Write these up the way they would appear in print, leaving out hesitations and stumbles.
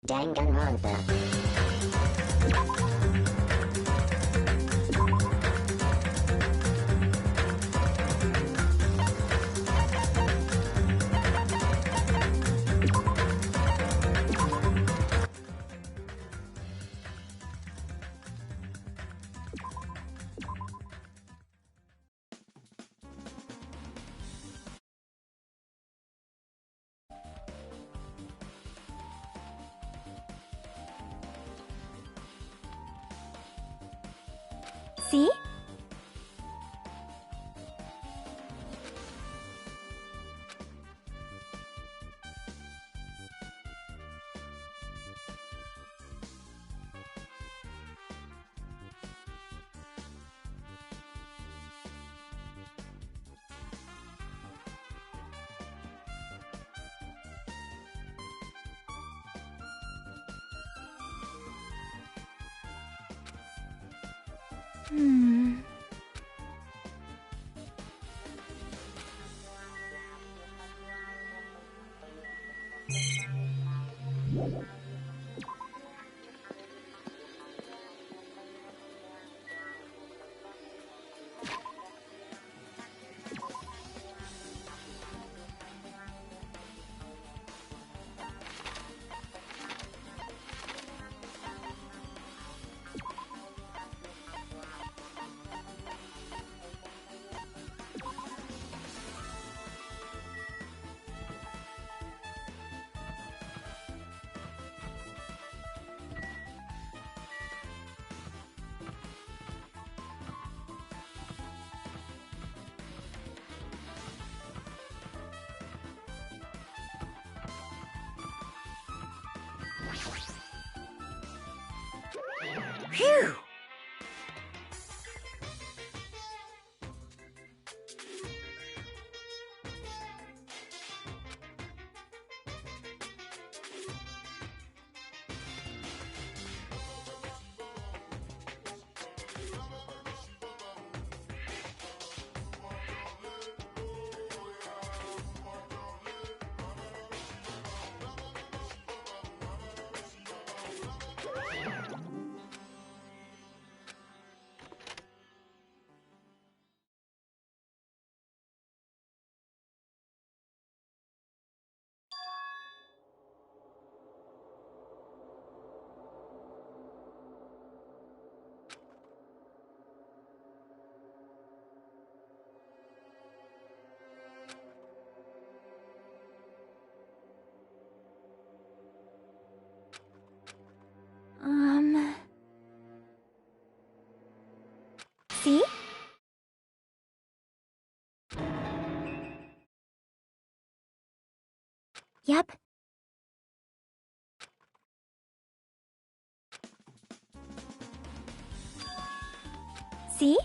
Danganronpa. See? Hmm. Phew! See? Yep. See?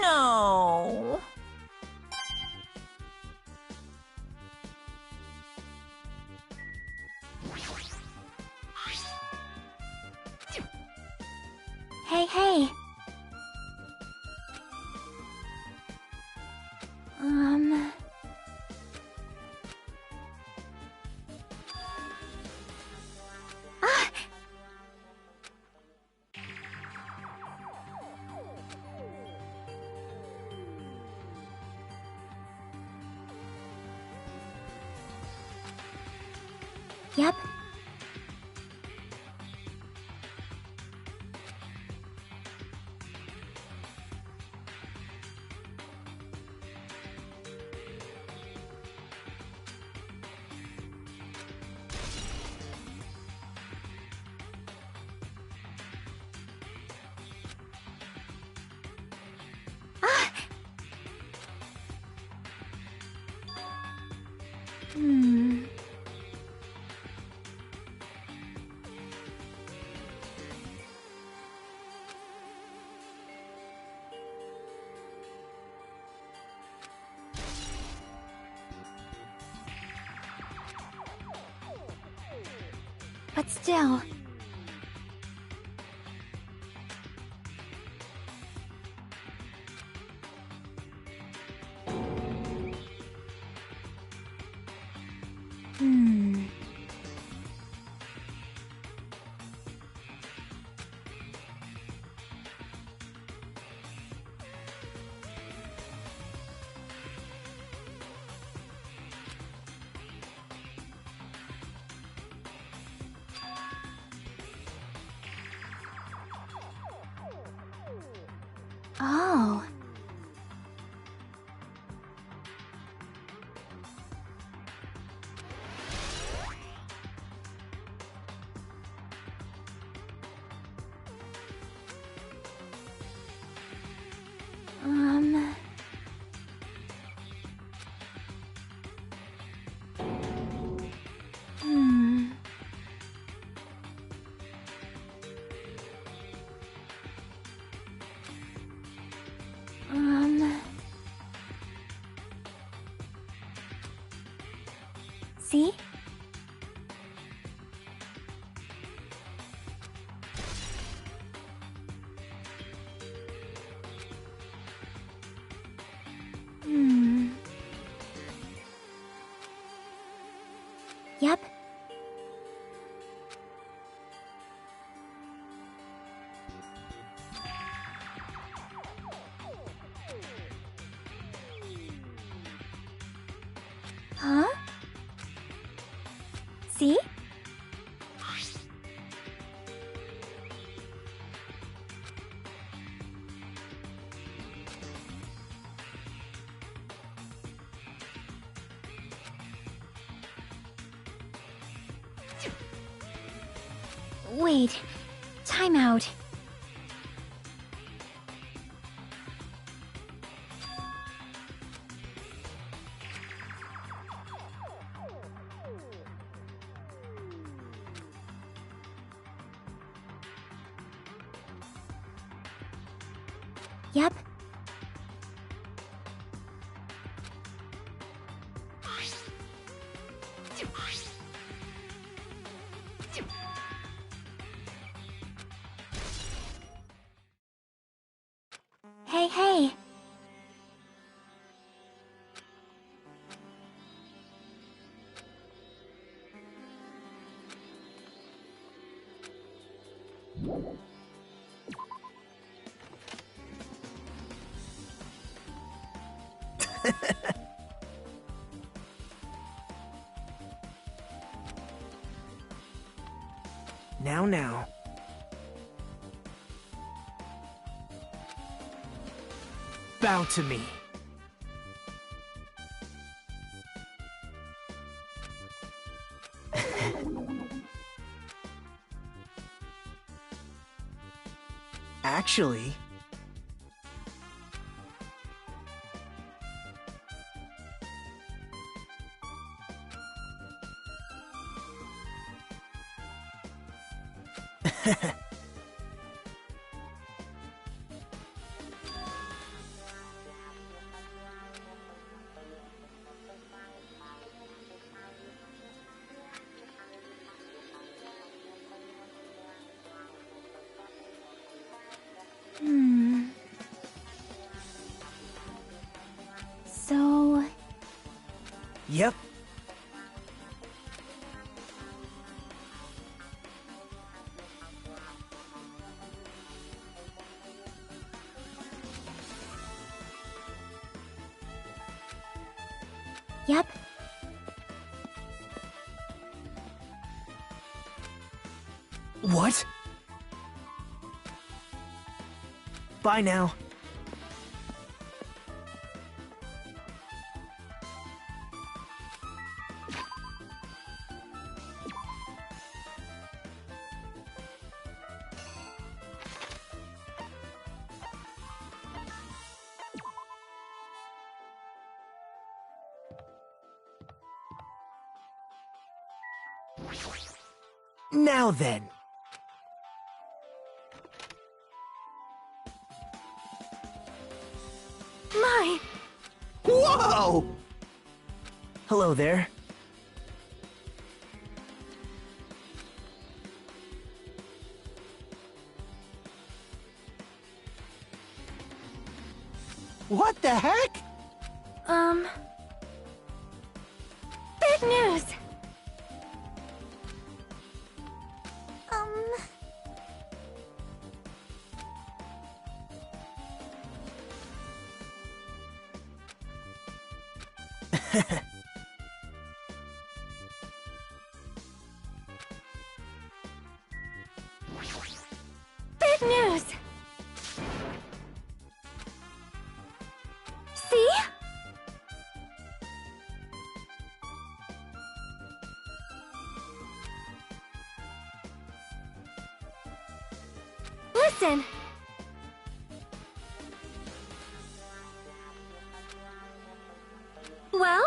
No. Hey, hey. Ah! Yep. Ah! Hmm. But still... Oh. See? Yep. Huh? See? Wait. Time out. Yep. Hey, hey. Now. Bow to me. Actually... So... Yep. Yep. What? Bye now. Now then. My... Whoa! Hello there. What the heck? Big news! Big news! See? Listen! Well?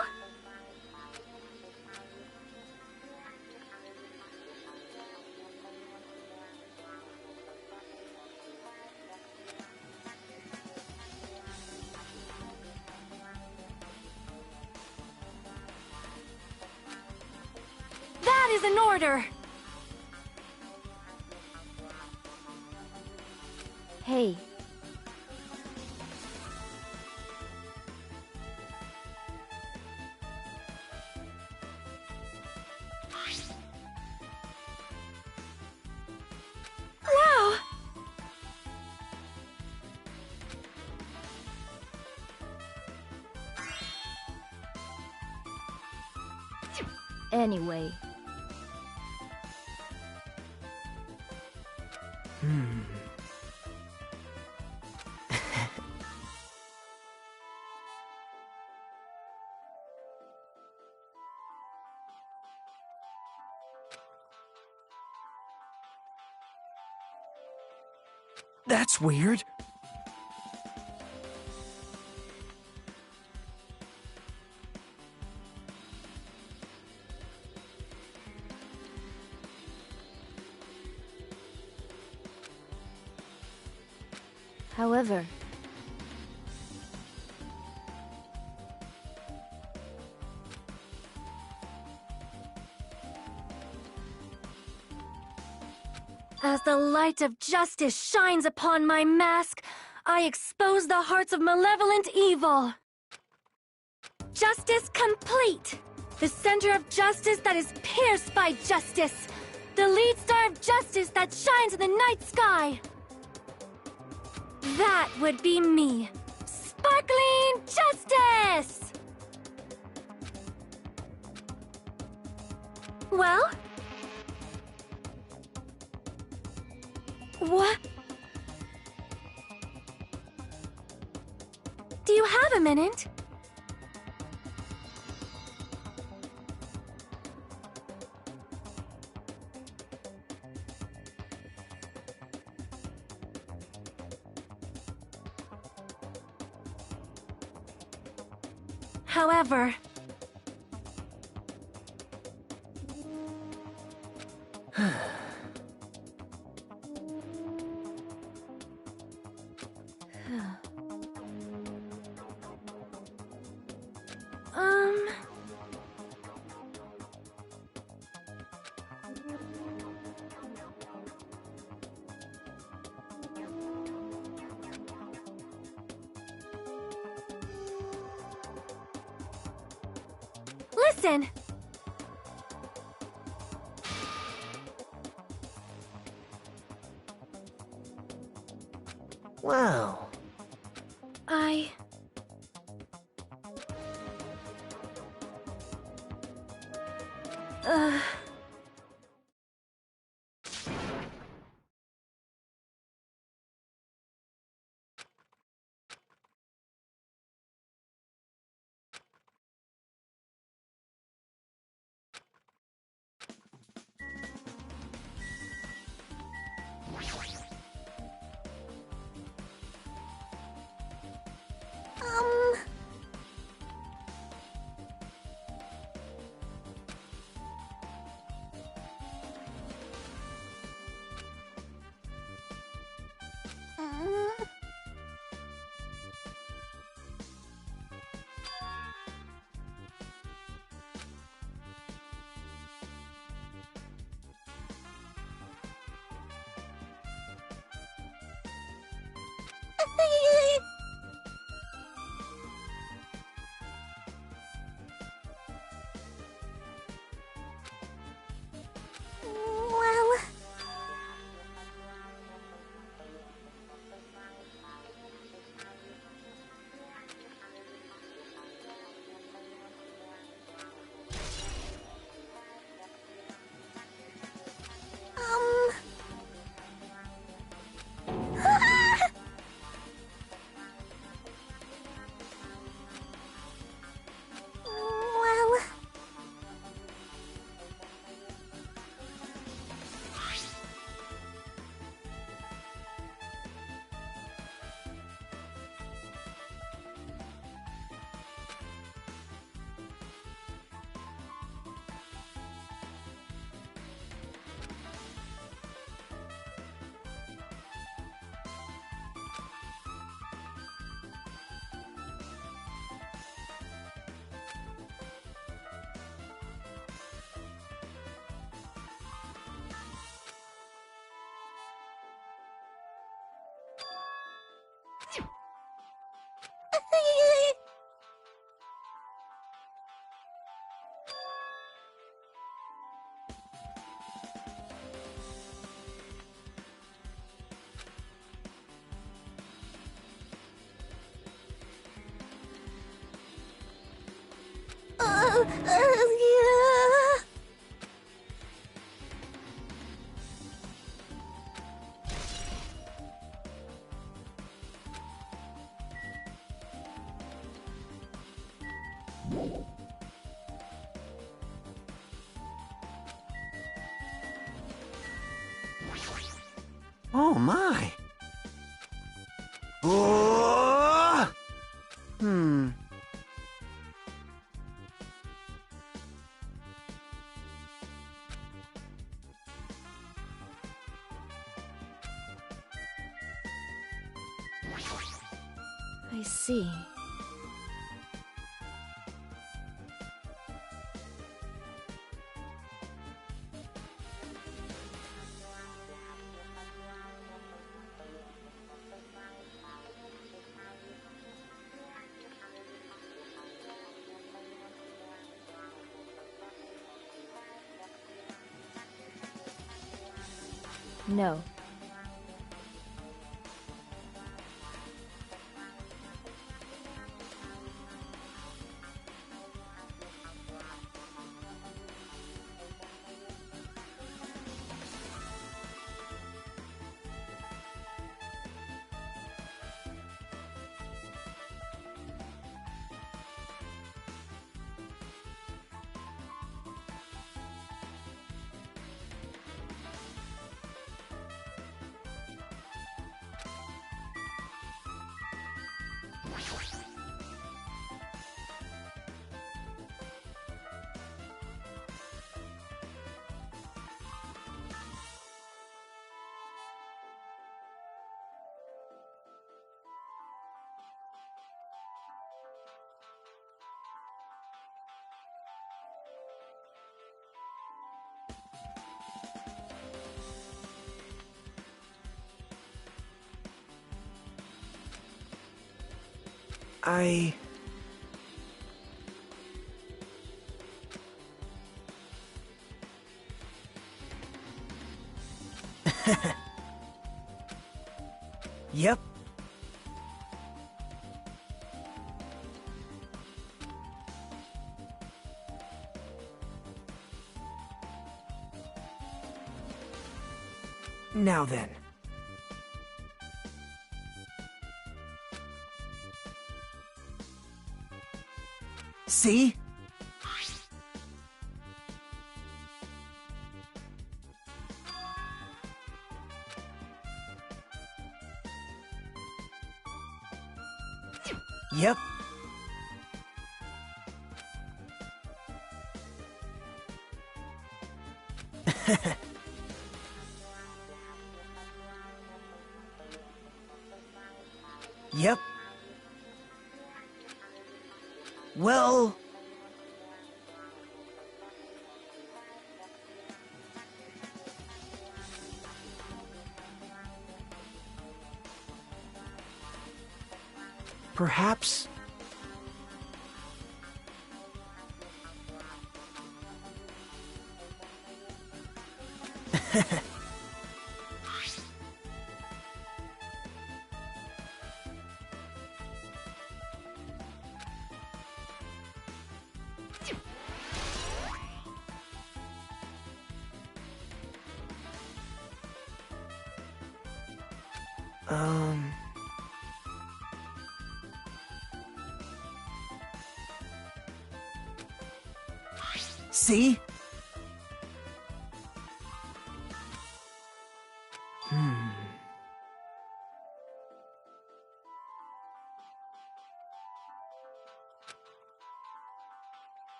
That is an order! Hey. Wow! Anyway. That's weird. However... As the light of justice shines upon my mask, I expose the hearts of malevolent evil. Justice complete! The center of justice that is pierced by justice! The lead star of justice that shines in the night sky! That would be me! Sparkling justice! Well? What? Do you have a minute? However... Listen! Wow. Uh... Oh my. Oh! I see. No. Yep. Now then. See? Yep. Yep. Well... Perhaps... See?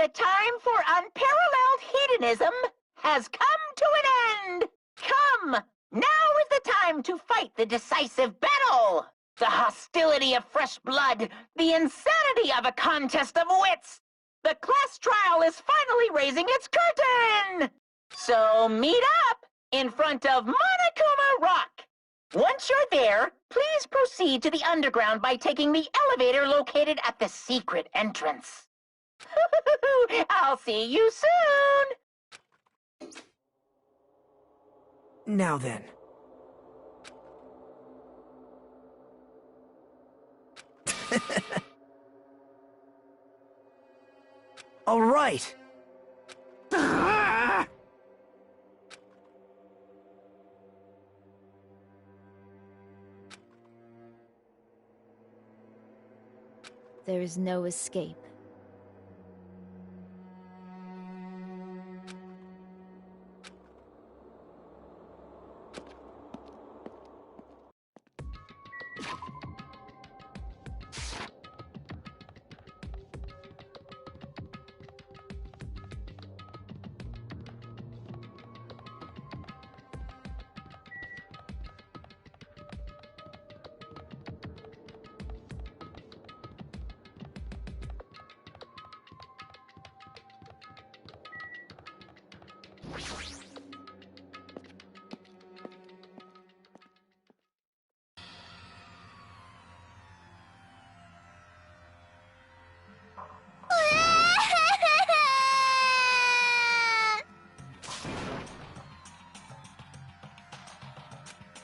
the time for unparalleled hedonism has come to an end. Come, now is the time to fight the decisive battle. The hostility of fresh blood, the insanity of a contest of wits. The class trial is finally raising its curtain. So meet up in front of Monokuma Rock. Once you're there, please proceed to the underground by taking the elevator located at the secret entrance. I'll see you soon! Now then. All right. There is no escape.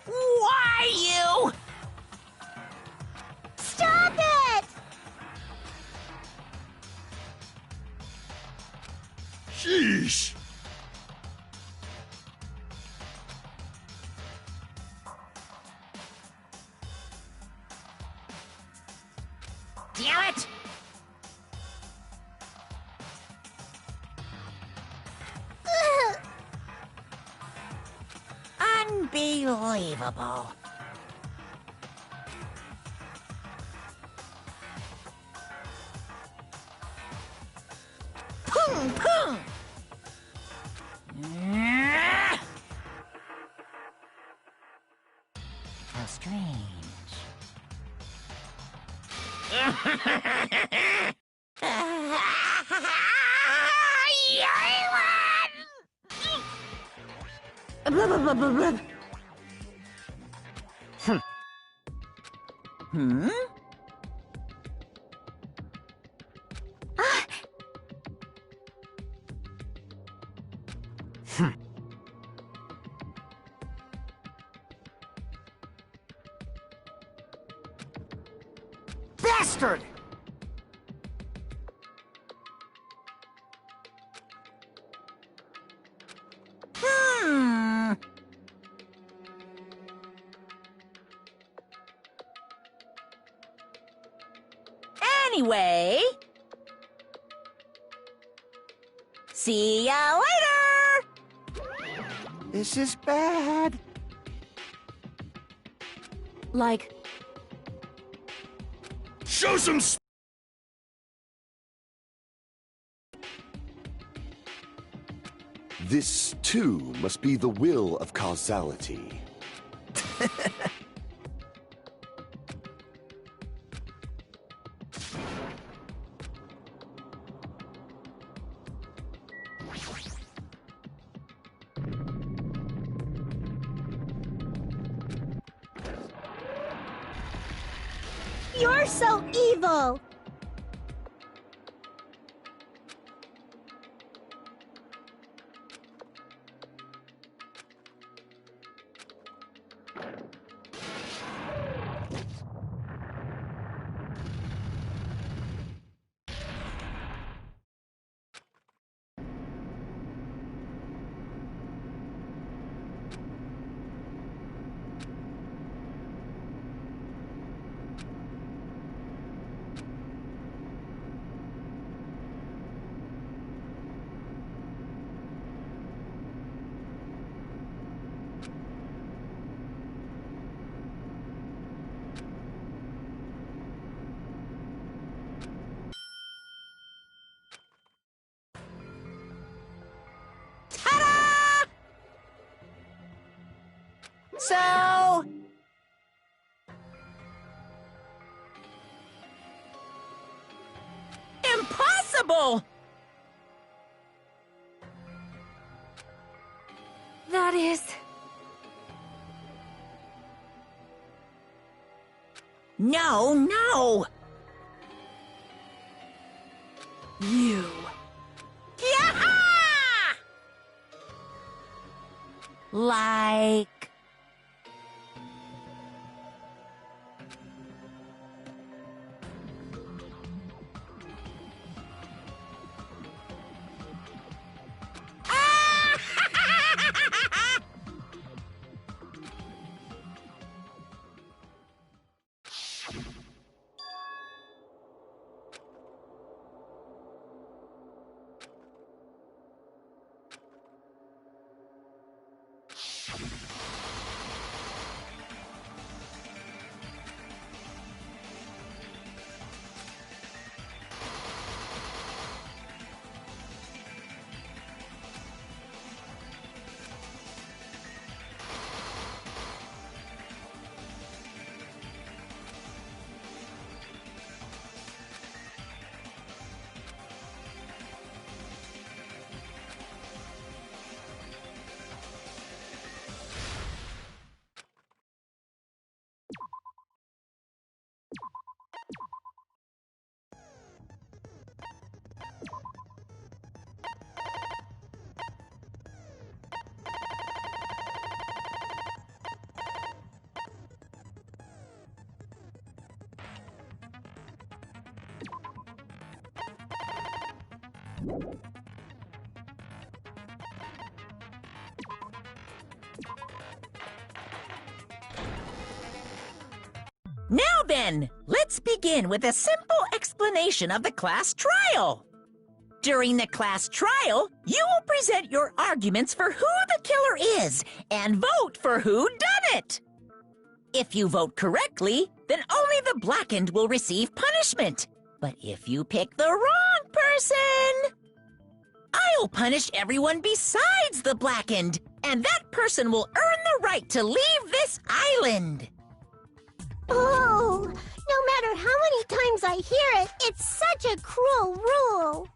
Why you? Stop it! Sheesh! Damn it! Unbelievable. Pung pung! How strange. Blah, blah, blah, blah, blah. Hmm? Bastard! Anyway, see ya later! This is bad. Like, Show some This, too, must be the will of causality. you're so evil! so... Impossible! That is... No, no! you. Yeah! Like... Now then, let's begin with a simple explanation of the class trial. During the class trial, you will present your arguments for who the killer is and vote for who done it. If you vote correctly, then only the blackened will receive punishment. But if you pick the wrong person, I'll punish everyone besides the blackened, and that person will earn the right to leave this island. Oh, no matter how many times I hear it, it's such a cruel rule.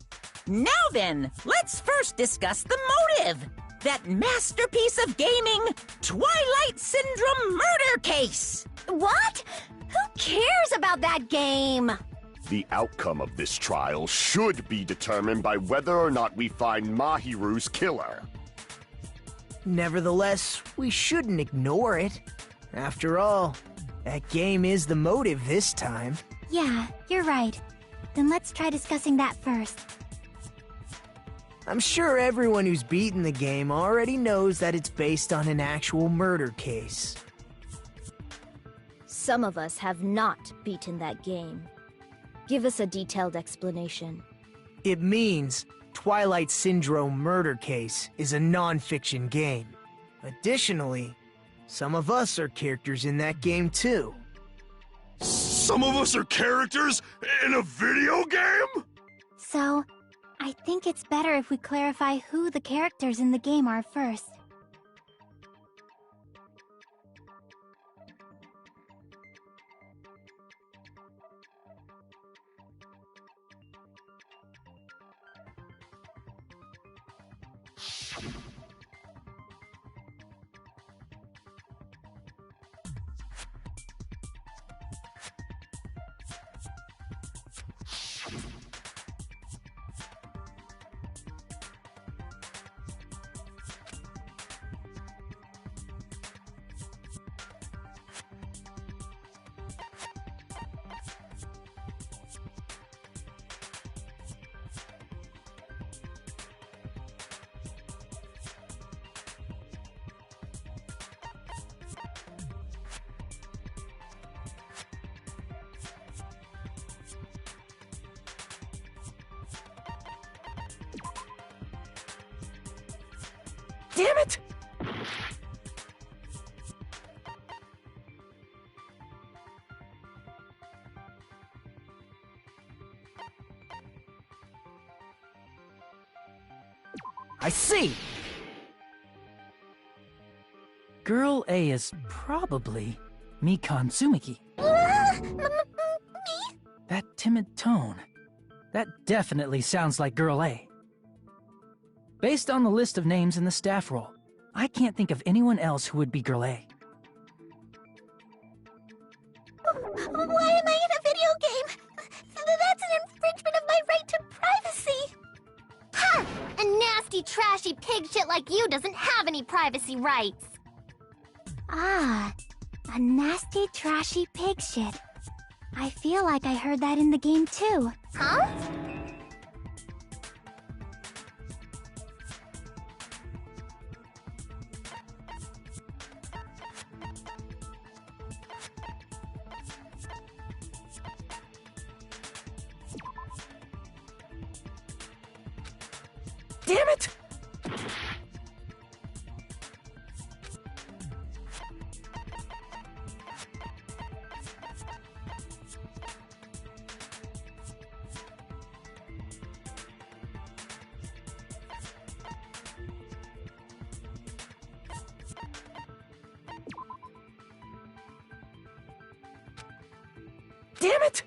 Now then, let's first discuss the motive. That masterpiece of gaming, Twilight Syndrome murder case. What? Who cares about that game? The outcome of this trial should be determined by whether or not we find Mahiru's killer. Nevertheless, we shouldn't ignore it. After all, that game is the motive this time. Yeah, you're right. Then let's try discussing that first. I'm sure everyone who's beaten the game already knows that it's based on an actual murder case. Some of us have not beaten that game. Give us a detailed explanation. It means Twilight Syndrome Murder Case is a non-fiction game. Additionally, some of us are characters in that game too. Some of us are characters in a video game? So, I think it's better if we clarify who the characters in the game are first. Damn it! I see! Girl A is probably Mikan Tsumiki. Me? That timid tone. That definitely sounds like Girl A. Based on the list of names in the staff roll, I can't think of anyone else who would be Girl A. Why am I in a video game? That's an infringement of my right to privacy. Ha! A nasty, trashy pig shit like you doesn't have any privacy rights. Ah, a nasty, trashy pig shit. I feel like I heard that in the game too. Huh? Damn it! Damn it!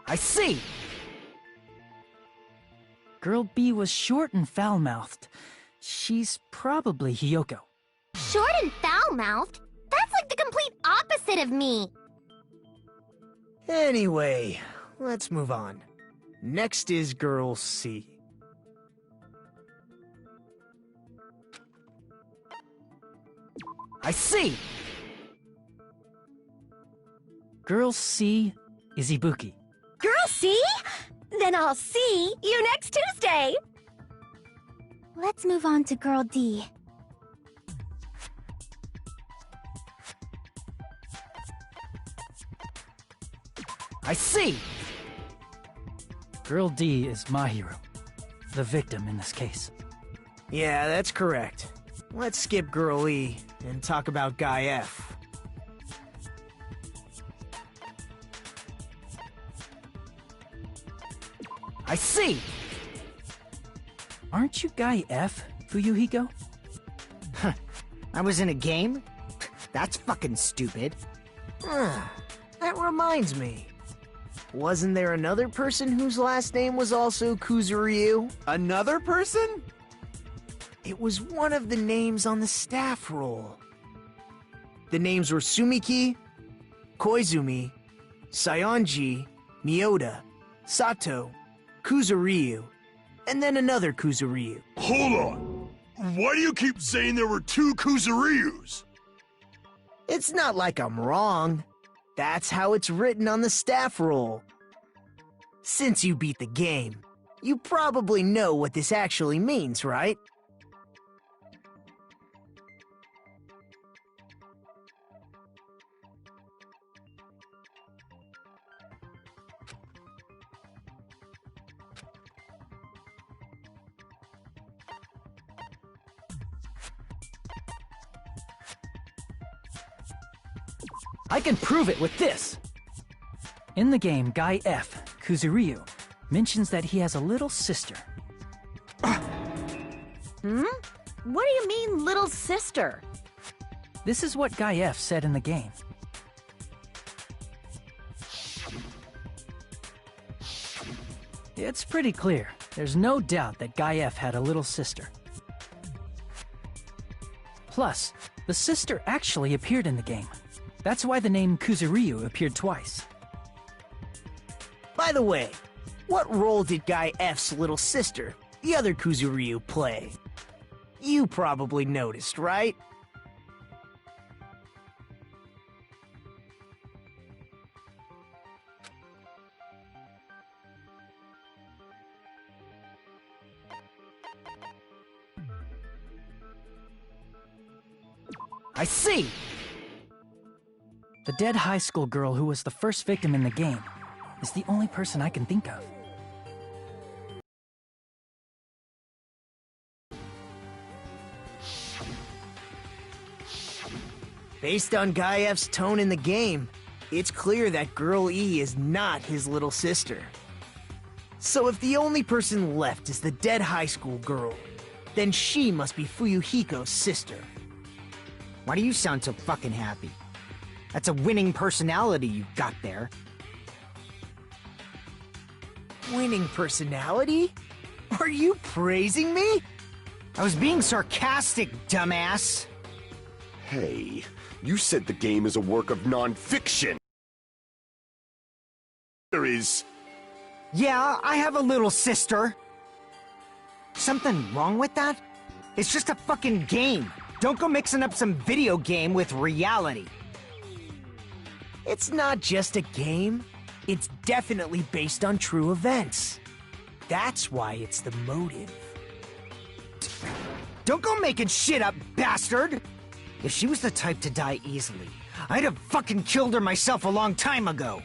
I see! Girl B was short and foul-mouthed. She's probably Hiyoko. Short and foul-mouthed? That's like the complete opposite of me. Anyway, let's move on. Next is Girl C. I see! Girl C is Ibuki. Girl C? Then I'll see you next Tuesday! Let's move on to Girl D. I see! Girl D is Mahiru, the victim in this case. Yeah, that's correct. Let's skip Girl E and talk about Guy F. I see! Aren't you Guy F, Fuyuhiko? I was in a game? That's fucking stupid. That reminds me. Wasn't there another person whose last name was also Kuzuryu? Another person? It was one of the names on the staff roll. The names were Sumiki, Koizumi, Sayonji, Mioda, Sato, Kuzuryu, and then another Kuzuryu. Hold on. Why do you keep saying there were two Kuzuryus? It's not like I'm wrong. That's how it's written on the staff roll. Since you beat the game, you probably know what this actually means, right? I can prove it with this! In the game, Guy F, Kuzuryu, mentions that he has a little sister. What do you mean, little sister? This is what Guy F said in the game. It's pretty clear. There's no doubt that Guy F had a little sister. Plus, the sister actually appeared in the game. That's why the name Kuzuryu appeared twice. By the way, what role did Guy F's little sister, the other Kuzuryu, play? You probably noticed, right? I see! The dead high school girl who was the first victim in the game is the only person I can think of. Based on Guy F's tone in the game, it's clear that Girl E is not his little sister. So if the only person left is the dead high school girl, Then she must be Fuyuhiko's sister. Why do you sound so fucking happy? That's a winning personality you've got there. Winning personality? Are you praising me? I was being sarcastic, dumbass. Hey, you said the game is a work of non-fiction. There is... Yeah, I have a little sister. Something wrong with that? It's just a fucking game. Don't go mixing up some video game with reality. It's not just a game. It's definitely based on true events. That's why it's the motive. Don't go making shit up, bastard! If she was the type to die easily, I'd have fucking killed her myself a long time ago.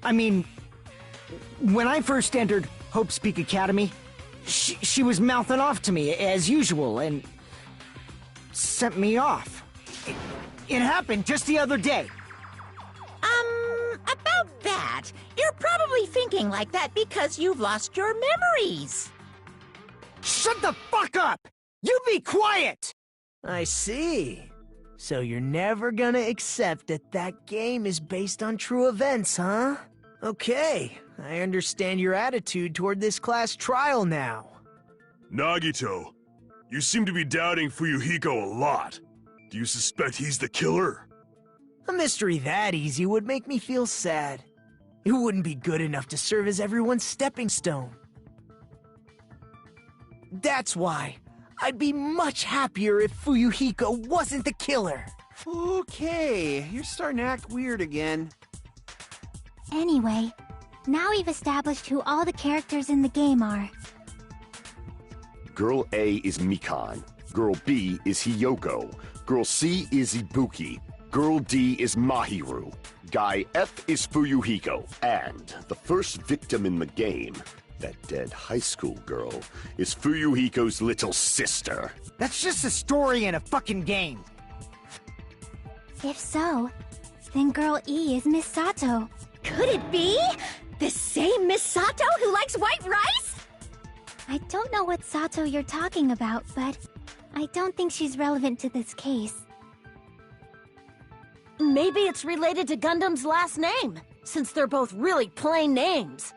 I mean, when I first entered Hope's Peak Academy, she was mouthing off to me as usual and sent me off. It happened just the other day. About that, you're probably thinking like that because you've lost your memories. Shut the fuck up! You be quiet! I see. So you're never gonna accept that that game is based on true events, huh? Okay, I understand your attitude toward this class trial now. Nagito, you seem to be doubting Fuyuhiko a lot. Do you suspect he's the killer? A mystery that easy would make me feel sad. It wouldn't be good enough to serve as everyone's stepping stone. That's why I'd be much happier if Fuyuhiko wasn't the killer. Okay, you're starting to act weird again. Anyway, now we've established who all the characters in the game are. Girl A is Mikan. Girl B is Hiyoko. Girl C is Ibuki. Girl D is Mahiru. Guy F is Fuyuhiko. And the first victim in the game, that dead high school girl, is Fuyuhiko's little sister. That's just a story in a fucking game. If so, then Girl E is Miss Sato. Could it be? The same Miss Sato who likes white rice? I don't know what Sato you're talking about, but I don't think she's relevant to this case. Maybe it's related to Gundam's last name, since they're both really plain names.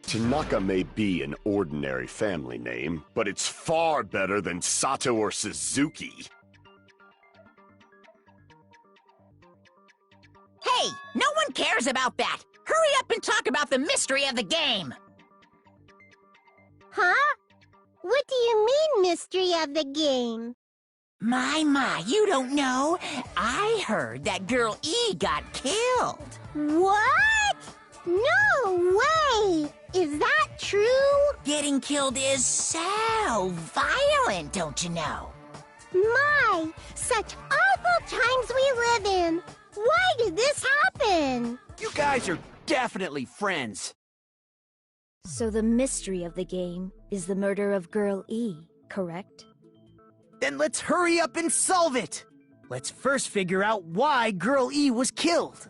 Tanaka may be an ordinary family name, but it's far better than Sato or Suzuki. Hey, no one cares about that. Hurry up and talk about the mystery of the game. Huh? What do you mean, mystery of the game? My, you don't know. I heard that Girl E got killed. What? No way! Is that true? Getting killed is so violent, don't you know? My, such awful times we live in. Why did this happen? You guys are definitely friends. So the mystery of the game is the murder of Girl E, correct? Then let's hurry up and solve it! Let's first figure out why Girl E was killed.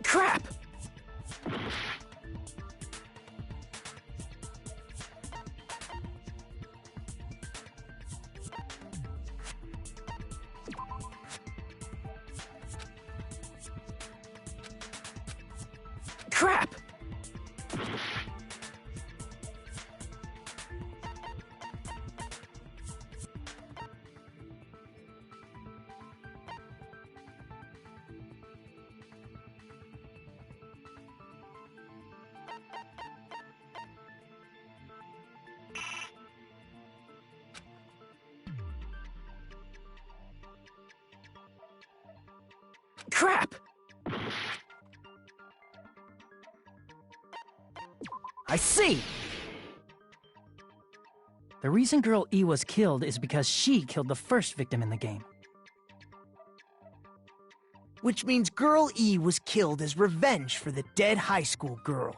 Crap! Crap! I see! The reason Girl E was killed is because she killed the first victim in the game. Which means Girl E was killed as revenge for the dead high school girl.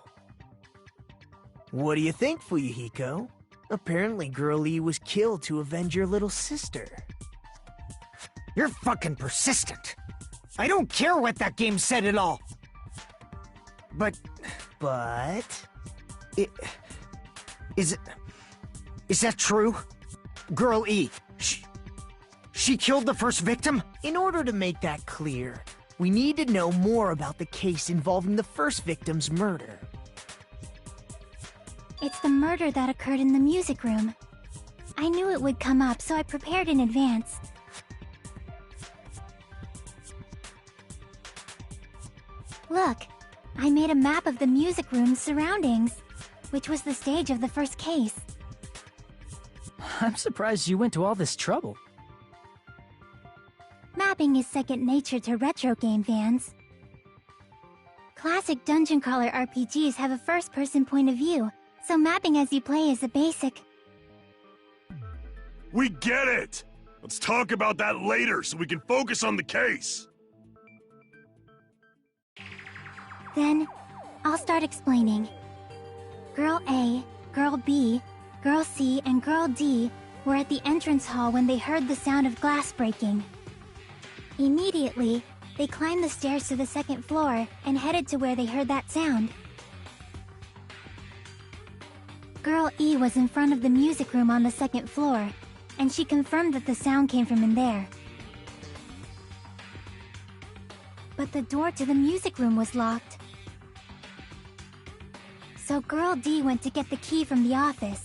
What do you think, Fuyuhiko? Apparently Girl E was killed to avenge your little sister. You're fucking persistent. I don't care what that game said at all. But... Is that true? Girl E, she killed the first victim? In order to make that clear, we need to know more about the case involving the first victim's murder. It's the murder that occurred in the music room. I knew it would come up, so I prepared in advance. Look, I made a map of the music room's surroundings, which was the stage of the first case. I'm surprised you went to all this trouble. Mapping is second nature to retro game fans. Classic dungeon crawler RPGs have a first-person point of view, so mapping as you play is a basic. We get it! Let's talk about that later so we can focus on the case. Then, I'll start explaining. Girl A, Girl B, Girl C, and Girl D were at the entrance hall when they heard the sound of glass breaking. Immediately, they climbed the stairs to the second floor and headed to where they heard that sound. Girl E was in front of the music room on the second floor, and she confirmed that the sound came from in there. But the door to the music room was locked. So Girl D went to get the key from the office,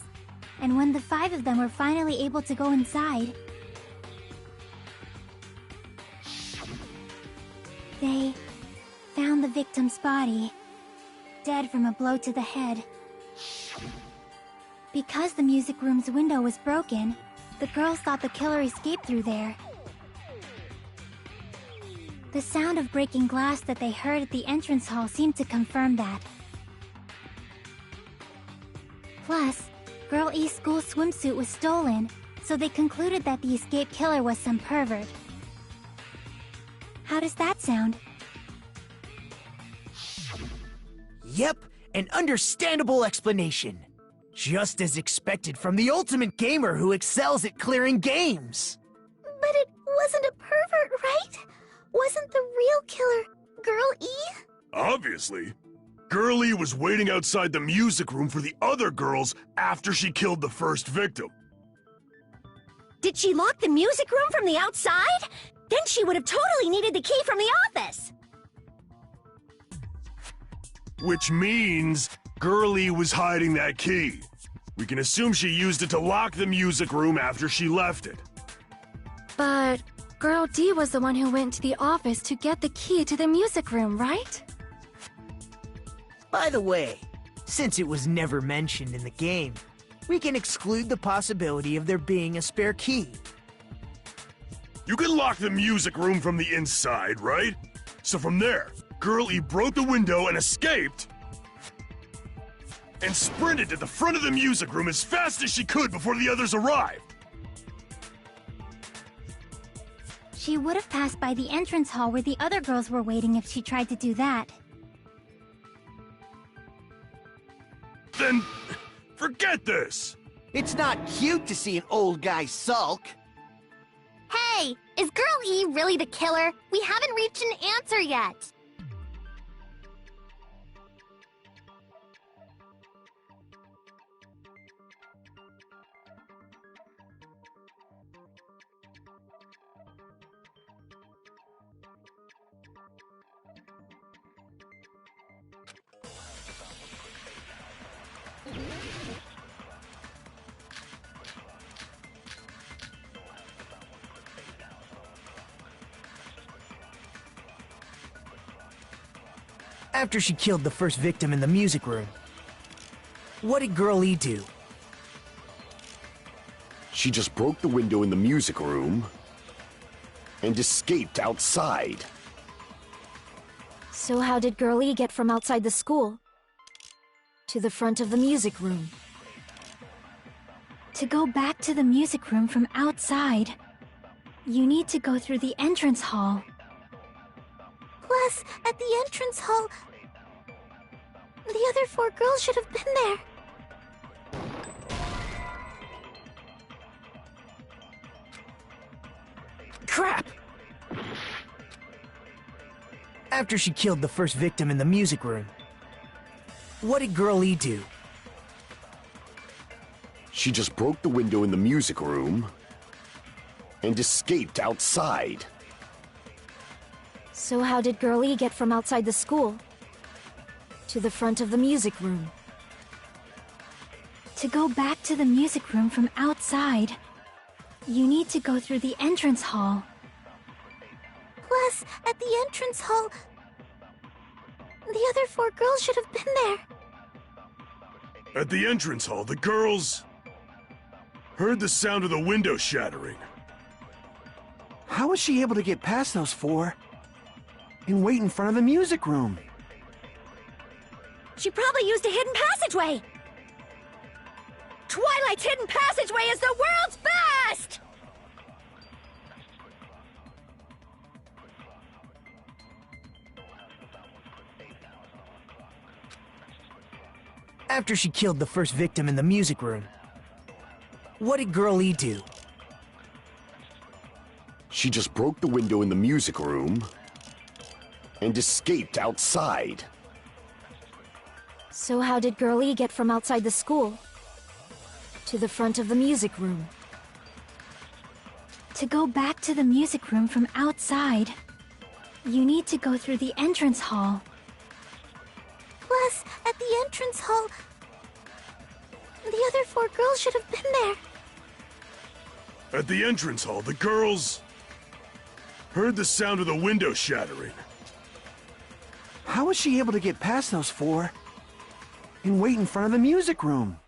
and when the 5 of them were finally able to go inside, they found the victim's body, dead from a blow to the head. Because the music room's window was broken, the girls thought the killer escaped through there. The sound of breaking glass that they heard at the entrance hall seemed to confirm that. Plus, Girl E's school swimsuit was stolen, so they concluded that the escaped killer was some pervert. How does that sound? Yep, an understandable explanation. Just as expected from the ultimate gamer who excels at clearing games. But it wasn't a pervert, right? Wasn't the real killer Girl E? Obviously. Girl E was waiting outside the music room for the other girls after she killed the first victim. Did she lock the music room from the outside? Then she would have totally needed the key from the office! Which means Girl E was hiding that key. We can assume she used it to lock the music room after she left it. But Girl D was the one who went to the office to get the key to the music room, right? By the way, since it was never mentioned in the game, we can exclude the possibility of there being a spare key. You can lock the music room from the inside, right? So from there, Girl E broke the window and escaped, and sprinted to the front of the music room as fast as she could before the others arrived. She would have passed by the entrance hall where the other girls were waiting if she tried to do that. Then, forget this! It's not cute to see an old guy sulk. Hey, is Girl E really the killer? We haven't reached an answer yet. After she killed the first victim in the music room, what did Girl E do? She just broke the window in the music room and escaped outside. So how did Girl E get from outside the school? To the front of the music room. To go back to the music room from outside, you need to go through the entrance hall. Plus, at the entrance hall, the other 4 girls should have been there. Crap! After she killed the first victim in the music room, what did Girl E do? She just broke the window in the music room and escaped outside. So how did Girl E get from outside the school to the front of the music room? To go back to the music room from outside, you need to go through the entrance hall. Plus, at the entrance hall, the other 4 girls should have been there. At the entrance hall, the girls heard the sound of the window shattering. How was she able to get past those 4 and wait in front of the music room? She probably used a hidden passageway! Twilight's hidden passageway is the world's best! After she killed the first victim in the music room, what did Girl E do? She just broke the window in the music room and escaped outside. So how did Girl E get from outside the school to the front of the music room? To go back to the music room from outside, you need to go through the entrance hall. Plus, at the entrance hall, the other 4 girls should have been there. At the entrance hall, the girls heard the sound of the window shattering. How was she able to get past those 4 and wait in front of the music room?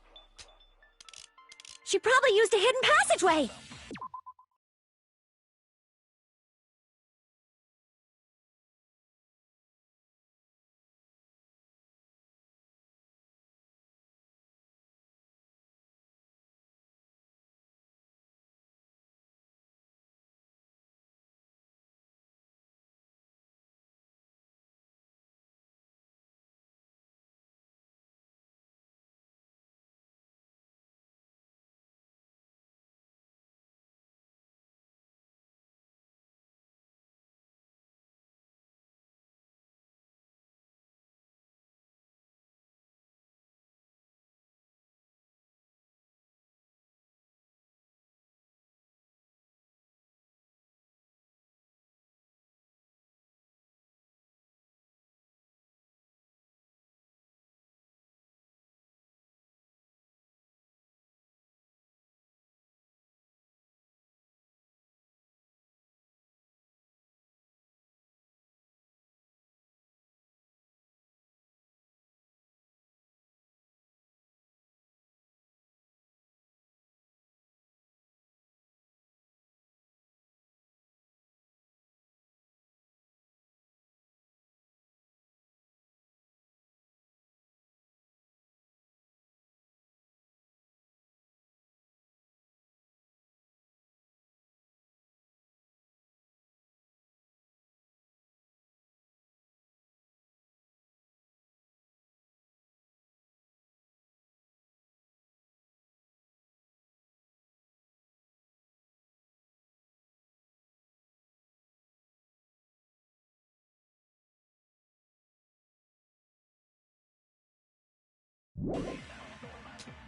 She probably used a hidden passageway!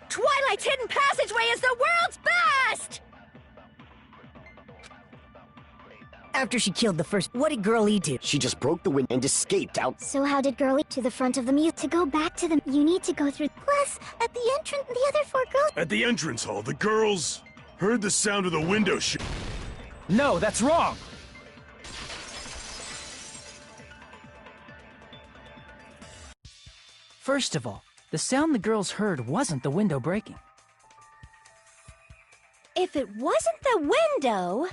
Twilight's hidden passageway is the world's best! After she killed the first, what did Girl E do? She just broke the window and escaped out. So how did Girl E to the front of the music? To go back to them, you need to go through. Plus, at the entrance, the other 4 girls. At the entrance hall, the girls heard the sound of the window No, that's wrong! First of all, the sound the girls heard wasn't the window breaking. If it wasn't the window,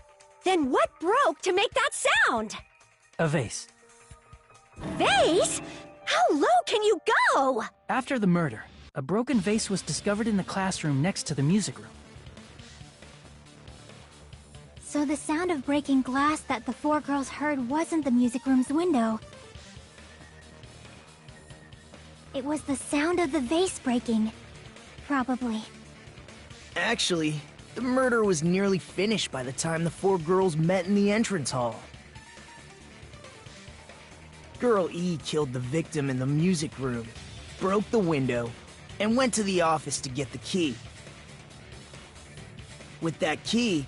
then what broke to make that sound? A vase. Vase? How low can you go? After the murder, a broken vase was discovered in the classroom next to the music room. So the sound of breaking glass that the four girls heard wasn't the music room's window. It was the sound of the vase breaking. Probably. Actually, the murder was nearly finished by the time the four girls met in the entrance hall. Girl E killed the victim in the music room, broke the window, and went to the office to get the key. With that key,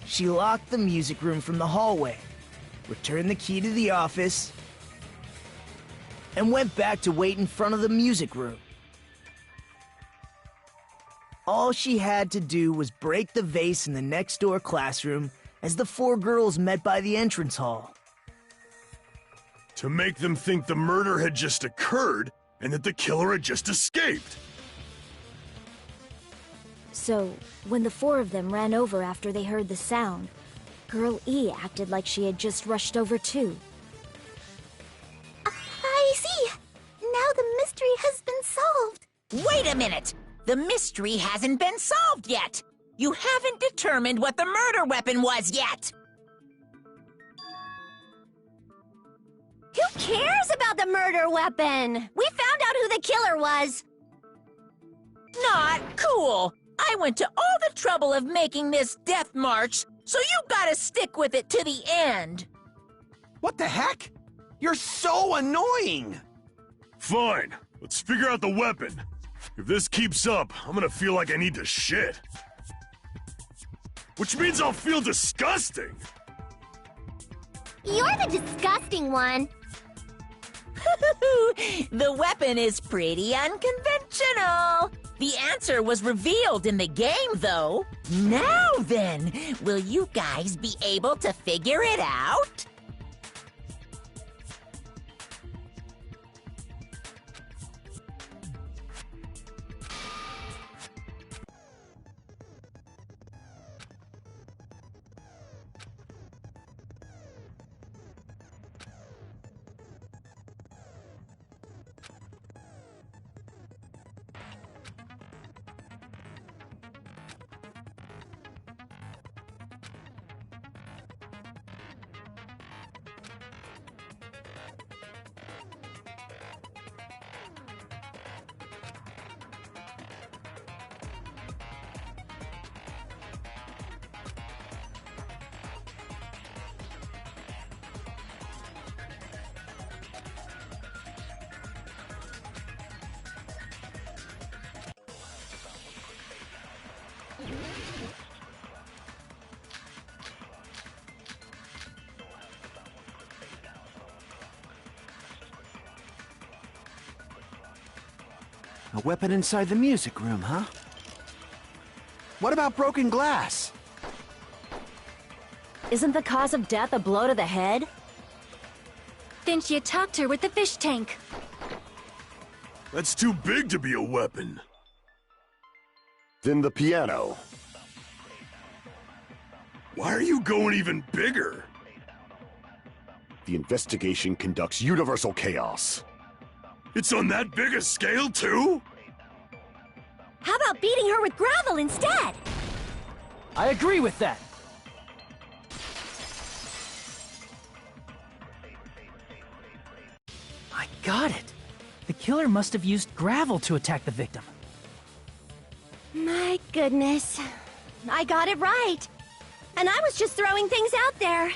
she locked the music room from the hallway, returned the key to the office, and went back to wait in front of the music room. All she had to do was break the vase in the next door classroom as the four girls met by the entrance hall. To make them think the murder had just occurred and that the killer had just escaped. So, when the four of them ran over after they heard the sound, Girl E acted like she had just rushed over too. I see. Now the mystery has been solved. Wait a minute! The mystery hasn't been solved yet! You haven't determined what the murder weapon was yet! Who cares about the murder weapon? We found out who the killer was. Not cool! I went to all the trouble of making this death march, so you gotta stick with it to the end! What the heck? You're so annoying! Fine, let's figure out the weapon. If this keeps up, I'm gonna feel like I need to shit. Which means I'll feel disgusting! You're the disgusting one. The weapon is pretty unconventional. The answer was revealed in the game, though. Now then, will you guys be able to figure it out? A weapon inside the music room, huh? What about broken glass? Isn't the cause of death a blow to the head? Then she attacked her with the fish tank. That's too big to be a weapon. Then the piano. Why are you going even bigger? The investigation conducts universal chaos. It's on that big a scale, too? How about beating her with gravel instead? I agree with that. I got it. The killer must have used gravel to attack the victim. My goodness. I got it right. And I was just throwing things out there.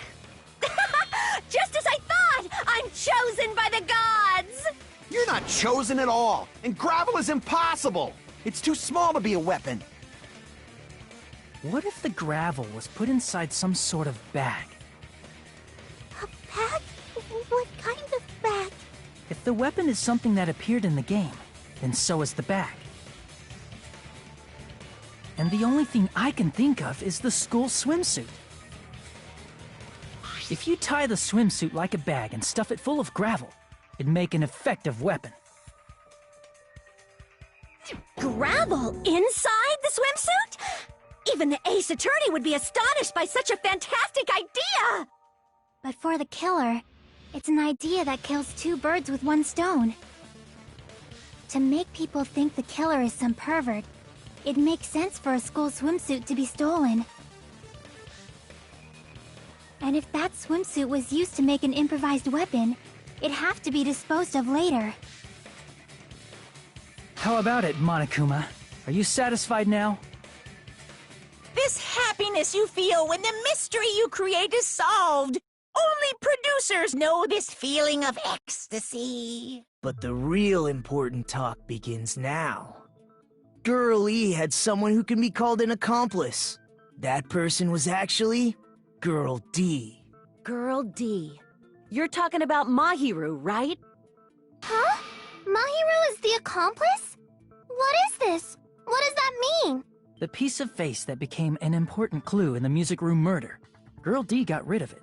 Just as I thought! I'm chosen by the gods! You're not chosen at all, and gravel is impossible! It's too small to be a weapon. What if the gravel was put inside some sort of bag? A bag? What kind of bag? If the weapon is something that appeared in the game, then so is the bag. And the only thing I can think of is the school swimsuit. If you tie the swimsuit like a bag and stuff it full of gravel, it'd make an effective weapon. Gravel inside the swimsuit? Even the ace attorney would be astonished by such a fantastic idea! But for the killer, it's an idea that kills two birds with one stone. To make people think the killer is some pervert, it makes sense for a school swimsuit to be stolen. And if that swimsuit was used to make an improvised weapon, it'd have to be disposed of later. How about it, Monokuma? Are you satisfied now? This happiness you feel when the mystery you create is solved. Only producers know this feeling of ecstasy. But the real important talk begins now. Girl E had someone who can be called an accomplice. That person was actually Girl D. Girl D. You're talking about Mahiru, right? Huh? Mahiru is the accomplice? What is this? What does that mean? The piece of face that became an important clue in the music room murder. Girl D got rid of it.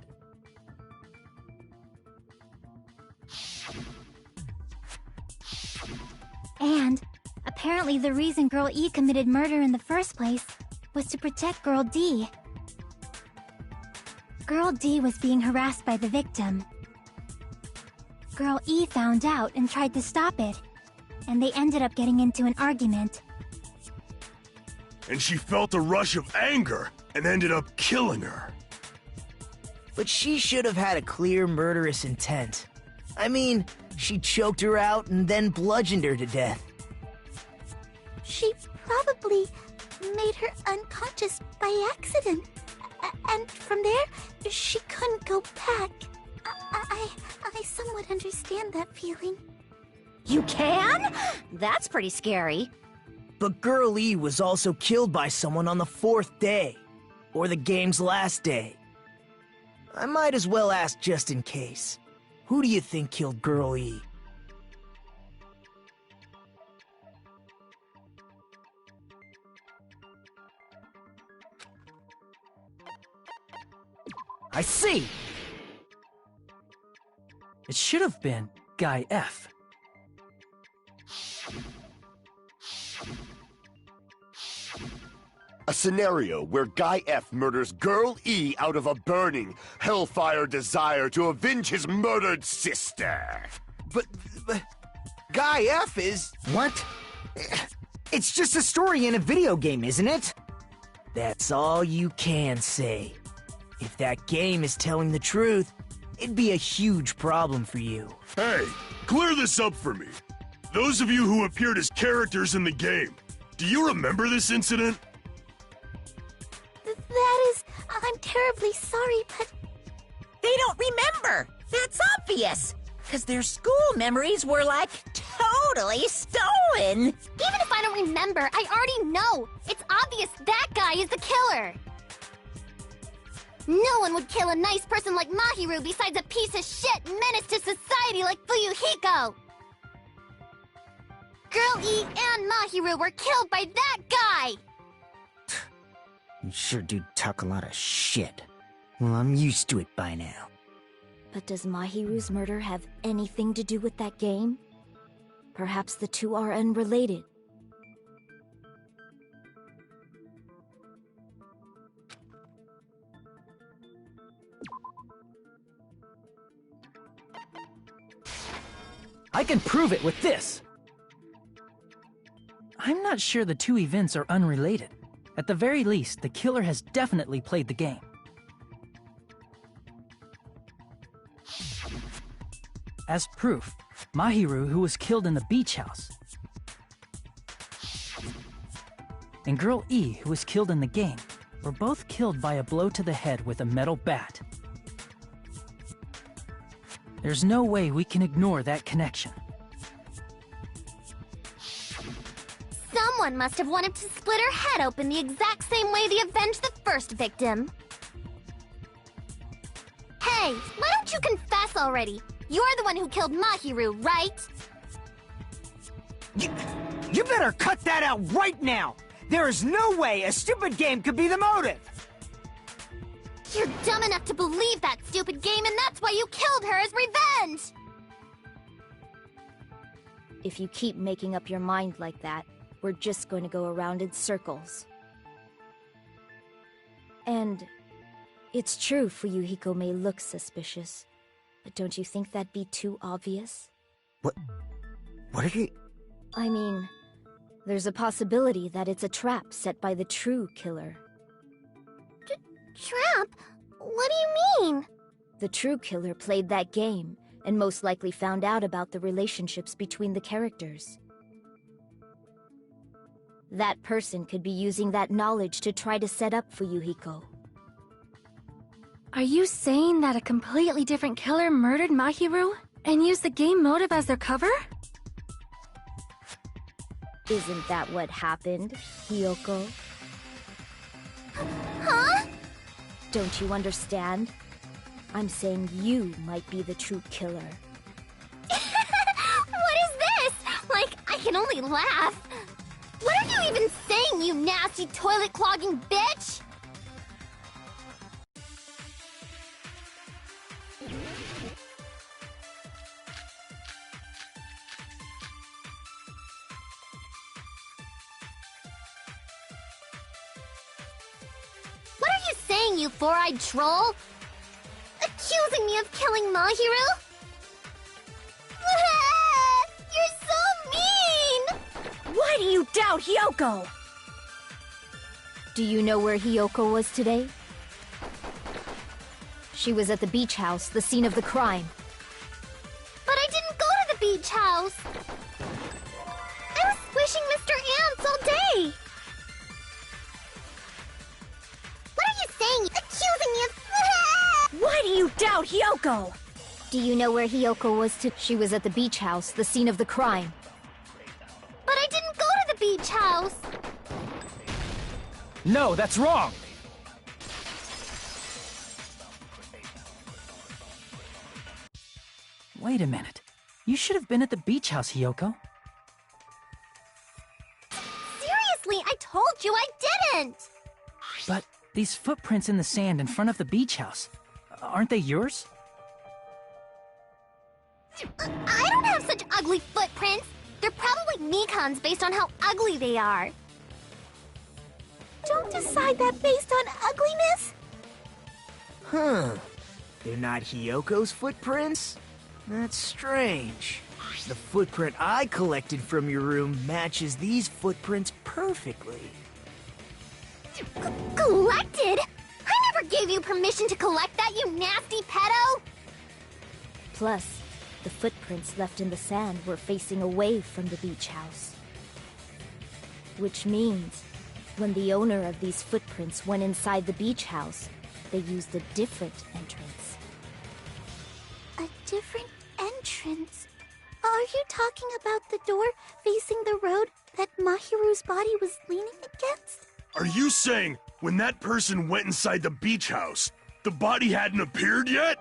And apparently the reason Girl E committed murder in the first place was to protect Girl D. Girl D was being harassed by the victim. Girl E found out and tried to stop it, and they ended up getting into an argument. And she felt a rush of anger and ended up killing her. But she should have had a clear murderous intent. I mean, she choked her out and then bludgeoned her to death. She probably made her unconscious by accident. And from there, she couldn't go back. I somewhat understand that feeling. You can? That's pretty scary. But Girl E was also killed by someone on the 4th day, or the game's last day. I might as well ask just in case. Who do you think killed Girl E? I see! It should have been Guy F. A scenario where Guy F murders Girl E out of a burning, hellfire desire to avenge his murdered sister. But Guy F is... What? It's just a story in a video game, isn't it? That's all you can say. If that game is telling the truth, it'd be a huge problem for you. Hey, clear this up for me. Those of you who appeared as characters in the game, do you remember this incident? That is... I'm terribly sorry, but... They don't remember. That's obvious. Because their school memories were, like, totally stolen. Even if I don't remember, I already know. It's obvious that guy is the killer. No one would kill a nice person like Mahiru besides a piece of shit menace to society like Fuyuhiko. Girl E and Mahiru were killed by that guy! You sure do talk a lot of shit. Well, I'm used to it by now. But does Mahiru's murder have anything to do with that game? Perhaps the two are unrelated. I can prove it with this! I'm not sure the two events are unrelated. At the very least, the killer has definitely played the game. As proof, Mahiru, who was killed in the beach house, and Girl E, who was killed in the game, were both killed by a blow to the head with a metal bat. There's no way we can ignore that connection. Someone must have wanted to split her head open the exact same way they avenged the first victim. Hey, why don't you confess already? You're the one who killed Mahiru, right? You better cut that out right now! There is no way a stupid game could be the motive! You're dumb enough to believe that stupid game, and that's why you killed her as revenge! If you keep making up your mind like that, we're just going to go around in circles. And it's true Fuyuhiko may look suspicious, but don't you think that'd be too obvious? What are you... I mean, there's a possibility that it's a trap set by the true killer. Trap? What do you mean? The true killer played that game, and most likely found out about the relationships between the characters. That person could be using that knowledge to try to set up Fuyuhiko. Are you saying that a completely different killer murdered Mahiru and used the game motive as their cover? Isn't that what happened, Hiyoko? Huh? Don't you understand? I'm saying you might be the true killer. What is this? Like, I can only laugh. What are you even saying, you nasty toilet-clogging bitch? What are you saying, you four-eyed troll? Accusing me of killing Mahiru? You're so mean! Why do you doubt Hiyoko? Do you know where Hiyoko was today? She was at the beach house, the scene of the crime. But I didn't go to the beach house! I was wishing Mr. Ants all day! What are you saying? Accusing me of... Why do you doubt Hiyoko? Do you know where Hiyoko was She was at the beach house, the scene of the crime. But I didn't go to the beach house! No, that's wrong! Wait a minute. You should have been at the beach house, Hiyoko. Seriously, I told you I didn't! But these footprints in the sand in front of the beach house, aren't they yours? I don't have such ugly footprints! They're probably Mikan's based on how ugly they are. Don't decide that based on ugliness! Huh. They're not Hiyoko's footprints? That's strange. The footprint I collected from your room matches these footprints perfectly. Collected? I never gave you permission to collect that, you nasty pedo! Plus, the footprints left in the sand were facing away from the beach house. Which means, when the owner of these footprints went inside the beach house, they used a different entrance. A different entrance? Are you talking about the door facing the road that Mahiru's body was leaning against? Are you saying when that person went inside the beach house, the body hadn't appeared yet?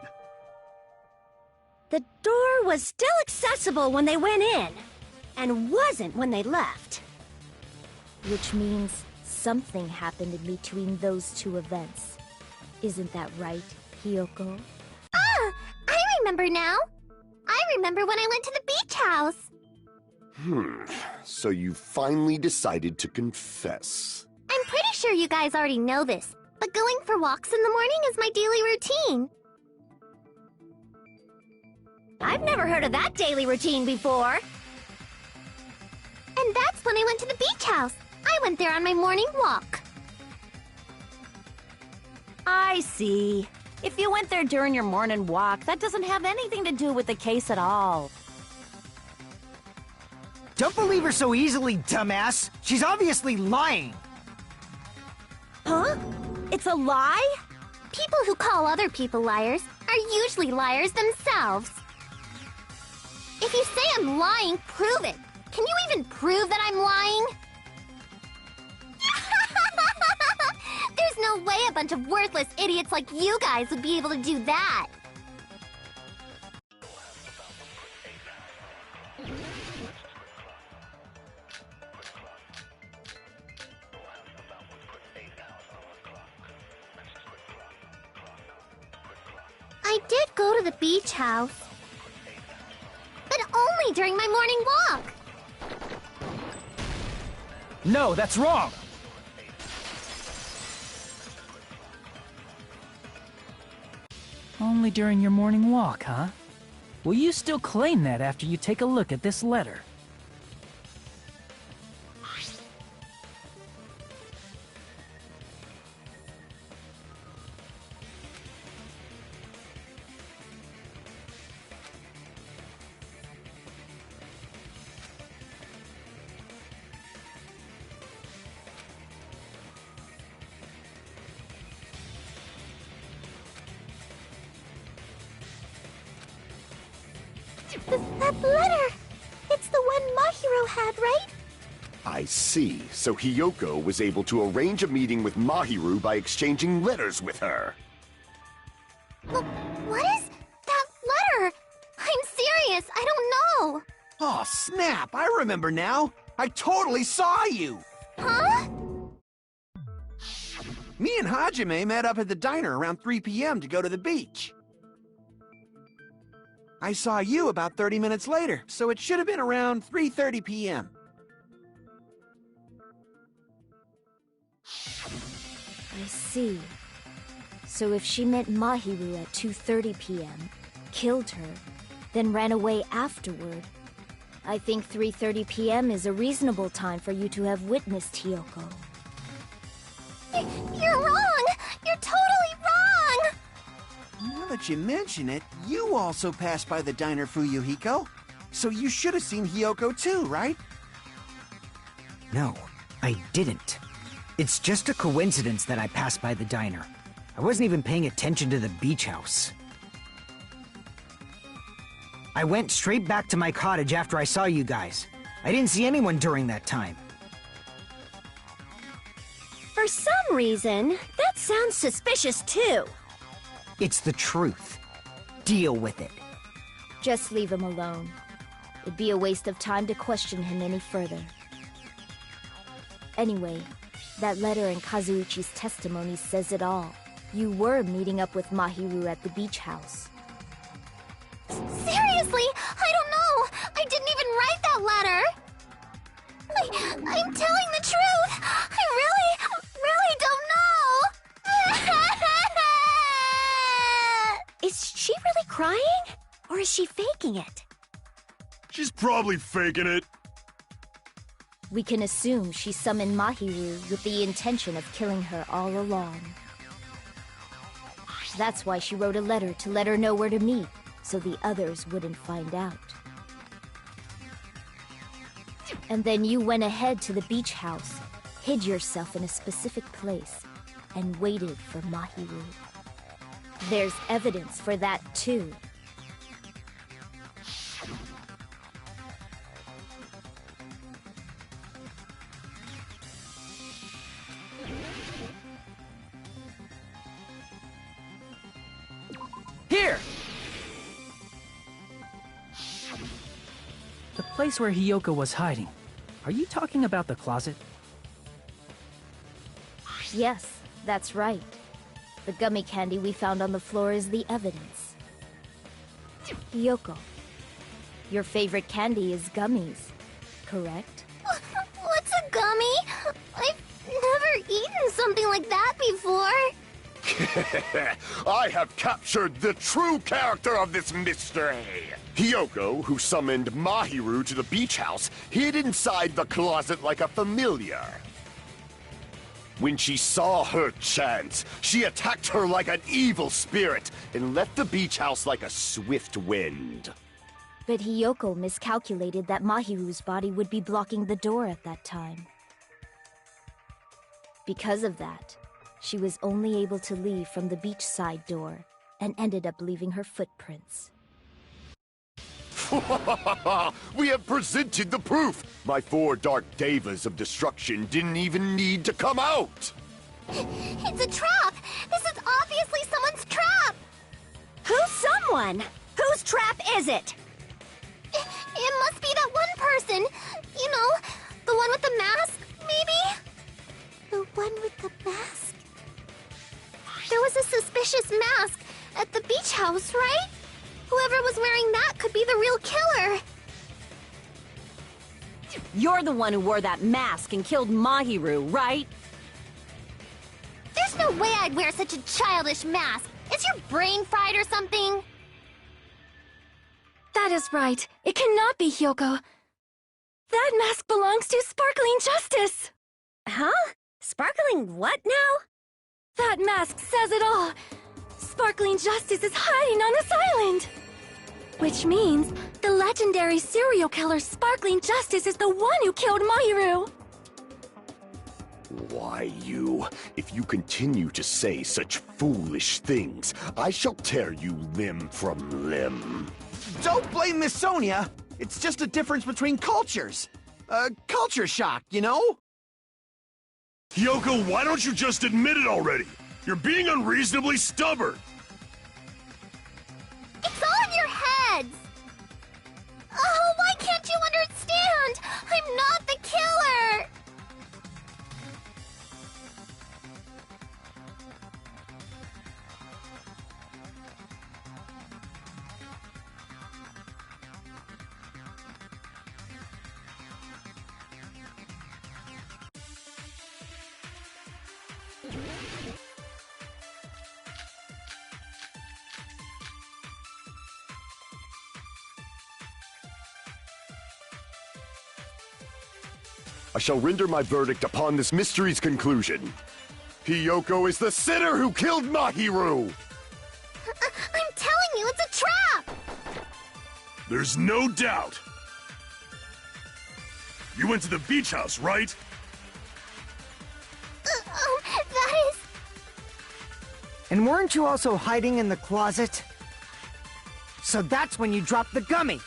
The door was still accessible when they went in, and wasn't when they left. Which means something happened in between those two events. Isn't that right, Hiyoko? Ah! I remember now! I remember when I went to the beach house! So you finally decided to confess. I'm pretty sure you guys already know this, but going for walks in the morning is my daily routine. I've never heard of that daily routine before. And that's when I went to the beach house. I went there on my morning walk. I see. If you went there during your morning walk, that doesn't have anything to do with the case at all. Don't believe her so easily, dumbass. She's obviously lying. Huh? It's a lie? People who call other people liars are usually liars themselves. If you say I'm lying, prove it. Can you even prove that I'm lying? There's no way a bunch of worthless idiots like you guys would be able to do that. I did go to the beach house. But only during my morning walk. No, that's wrong! Only during your morning walk, huh? Will you still claim that after you take a look at this letter? That letter! It's the one Mahiro had, right? I see. So Hiyoko was able to arrange a meeting with Mahiru by exchanging letters with her. What is that letter? I'm serious, I don't know. Oh, snap! I remember now! I totally saw you! Huh? Me and Hajime met up at the diner around 3 p.m. to go to the beach. I saw you about 30 minutes later, so it should have been around 3:30 p.m. I see. So if she met Mahiru at 2:30 p.m., killed her, then ran away afterward, I think 3:30 p.m. is a reasonable time for you to have witnessed Hiyoko. You're wrong! You're totally wrong! Now that you mention it, you also passed by the diner, Fuyuhiko. So you should have seen Hiyoko too, right? No, I didn't. It's just a coincidence that I passed by the diner. I wasn't even paying attention to the beach house. I went straight back to my cottage after I saw you guys. I didn't see anyone during that time. For some reason, that sounds suspicious too. It's the truth. Deal with it. Just leave him alone. It'd be a waste of time to question him any further. Anyway, that letter in Kazuichi's testimony says it all. You were meeting up with Mahiru at the beach house. Seriously, I don't know. I didn't even write that letter. I'm telling the truth. I really don't know. Is she really crying? Or is she faking it? She's probably faking it. We can assume she summoned Mahiru with the intention of killing her all along. That's why she wrote a letter to let her know where to meet, so the others wouldn't find out. And then you went ahead to the beach house, hid yourself in a specific place, and waited for Mahiru. There's evidence for that too. Here! The place where Hiyoko was hiding. Are you talking about the closet? Yes, that's right. The gummy candy we found on the floor is the evidence. Hiyoko, your favorite candy is gummies, correct? What's a gummy? I've never eaten something like that before. I have captured the true character of this mystery. Hiyoko, who summoned Mahiru to the beach house, hid inside the closet like a familiar. When she saw her chance, she attacked her like an evil spirit and left the beach house like a swift wind. But Hiyoko miscalculated that Mahiru's body would be blocking the door at that time. Because of that, she was only able to leave from the beachside door and ended up leaving her footprints. We have presented the proof! My 4 dark devas of destruction didn't even need to come out! It's a trap! This is obviously someone's trap! Who's someone? Whose trap is it? It must be that one person. You know, the one with the mask, maybe? The one with the mask? There was a suspicious mask at the beach house, right? Whoever was wearing that could be the real killer. You're the one who wore that mask and killed Mahiru, right? There's no way I'd wear such a childish mask. Is your brain fried or something? That is right. It cannot be Hiyoko. That mask belongs to Sparkling Justice! Huh? Sparkling what now? That mask says it all. Sparkling Justice is hiding on this island! Which means the legendary serial killer Sparkling Justice is the one who killed Mahiru! Why, you? If you continue to say such foolish things, I shall tear you limb from limb. Don't blame Miss Sonia. It's just a difference between cultures. Culture shock, you know? Hiyoko, why don't you just admit it already? You're being unreasonably stubborn. It's all in your heads! Oh, why can't you understand? I'm not the killer! I shall render my verdict upon this mystery's conclusion. Hiyoko is the sinner who killed Mahiru! I'm telling you, it's a trap! There's no doubt. You went to the beach house, right? That is... And weren't you also hiding in the closet? So that's when you dropped the gummy!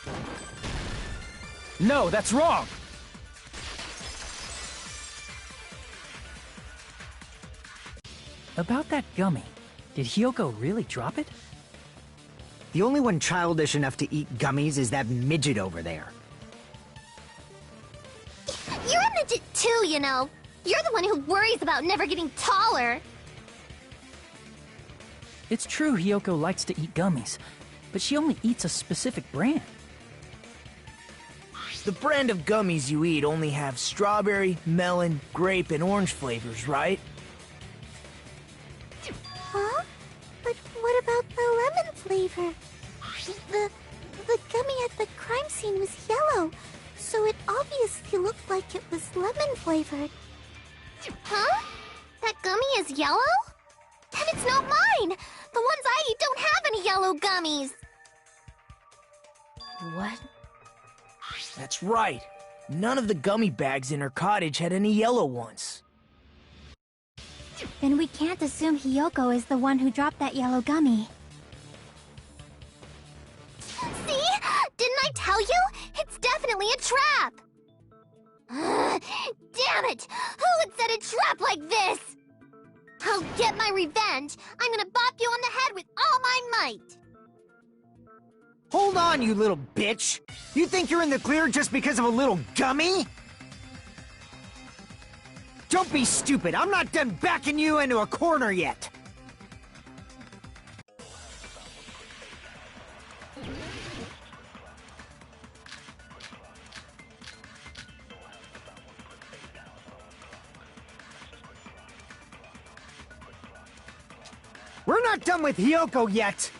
No, that's wrong! About that gummy, did Hiyoko really drop it? The only one childish enough to eat gummies is that midget over there. You're a midget too, you know. You're the one who worries about never getting taller. It's true Hiyoko likes to eat gummies, but she only eats a specific brand. The brand of gummies you eat only have strawberry, melon, grape, and orange flavors, right? Huh? But what about the lemon flavor? The gummy at the crime scene was yellow, so it obviously looked like it was lemon flavored. Huh? That gummy is yellow? Then it's not mine! The ones I eat don't have any yellow gummies! What? That's right. None of the gummy bags in her cottage had any yellow ones. Then we can't assume Hiyoko is the one who dropped that yellow gummy. See? Didn't I tell you? It's definitely a trap! Damn it! Who would set a trap like this? I'll get my revenge! I'm gonna bop you on the head with all my might! Hold on, you little bitch! You think you're in the clear just because of a little gummy? Don't be stupid, I'm not done backing you into a corner yet! We're not done with Hiyoko yet!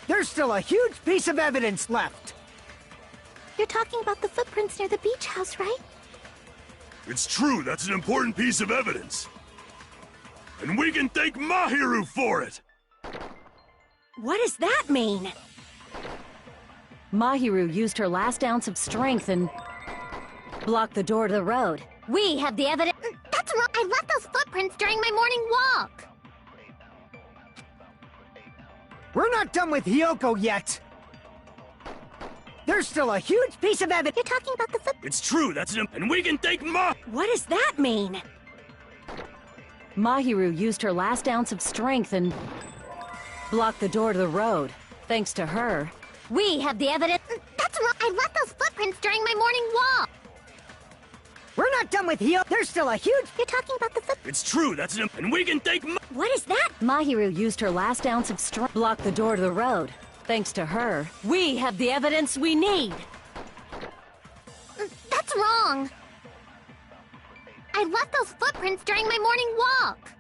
There's still a huge piece of evidence left! You're talking about the footprints near the beach house, right? It's true, that's an important piece of evidence. And we can thank Mahiru for it! What does that mean? Mahiru used her last ounce of strength and blocked the door to the road. We have the evidence. That's wrong. I left those footprints during my morning walk. We're not done with Hiyoko yet! There's still a huge piece of evidence. You're talking about the It's true, that's an... And we can thank What does that mean? Mahiru used her last ounce of strength and blocked the door to the road. Thanks to her, we have the evidence. That's wrong. I left those footprints during my morning walk. We're not done with Hiyoko. There's still a huge... You're talking about the It's true, that's an... And we can thank What is that? Mahiru used her last ounce of strength, blocked the door to the road. Thanks to her, we have the evidence we need. That's wrong. I left those footprints during my morning walk.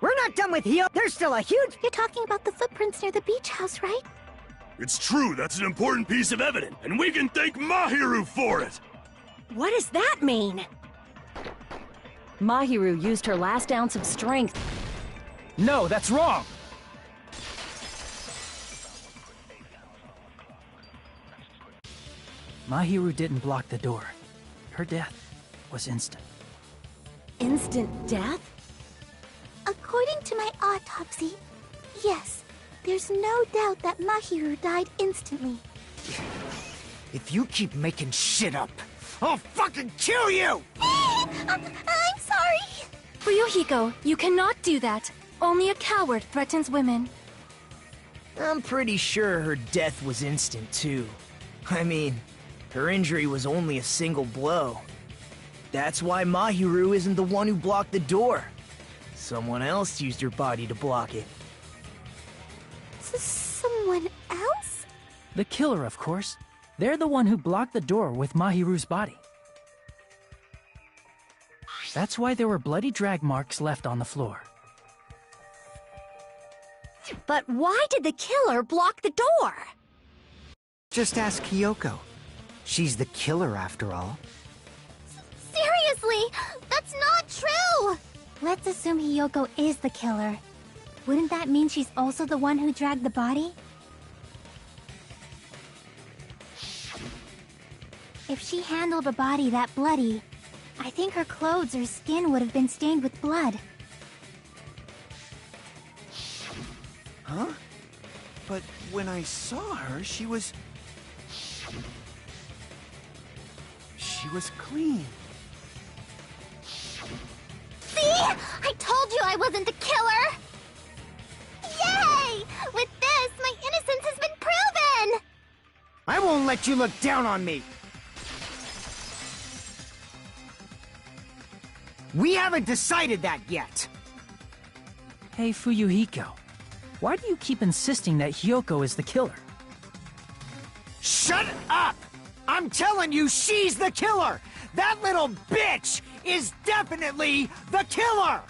We're not done with Hiyoko. There's still a huge... You're talking about the footprints near the beach house, right? It's true, that's an important piece of evidence. And we can thank Mahiru for it! What does that mean? Mahiru used her last ounce of strength. No, that's wrong! Mahiru didn't block the door. Her death was instant. Instant death? According to my autopsy, yes, there's no doubt that Mahiru died instantly. If you keep making shit up, I'll fucking kill you! I'm sorry! Fuyuhiko, you cannot do that. Only a coward threatens women. I'm pretty sure her death was instant, too. I mean, her injury was only a single blow. That's why Mahiru isn't the one who blocked the door. Someone else used her body to block it. Someone else? The killer, of course. They're the one who blocked the door with Mahiru's body. That's why there were bloody drag marks left on the floor. But why did the killer block the door? Just ask Hiyoko. She's the killer after all. Seriously, that's not true! Let's assume Hiyoko is the killer. Wouldn't that mean she's also the one who dragged the body? If she handled a body that bloody, I think her clothes or skin would have been stained with blood. Huh? But when I saw her, she was clean. See? I told you I wasn't the killer! Yay! With this, my innocence has been proven! I won't let you look down on me! We haven't decided that yet! Hey, Fuyuhiko. Why do you keep insisting that Hiyoko is the killer? Shut up! I'm telling you, she's the killer! That little bitch is definitely the killer!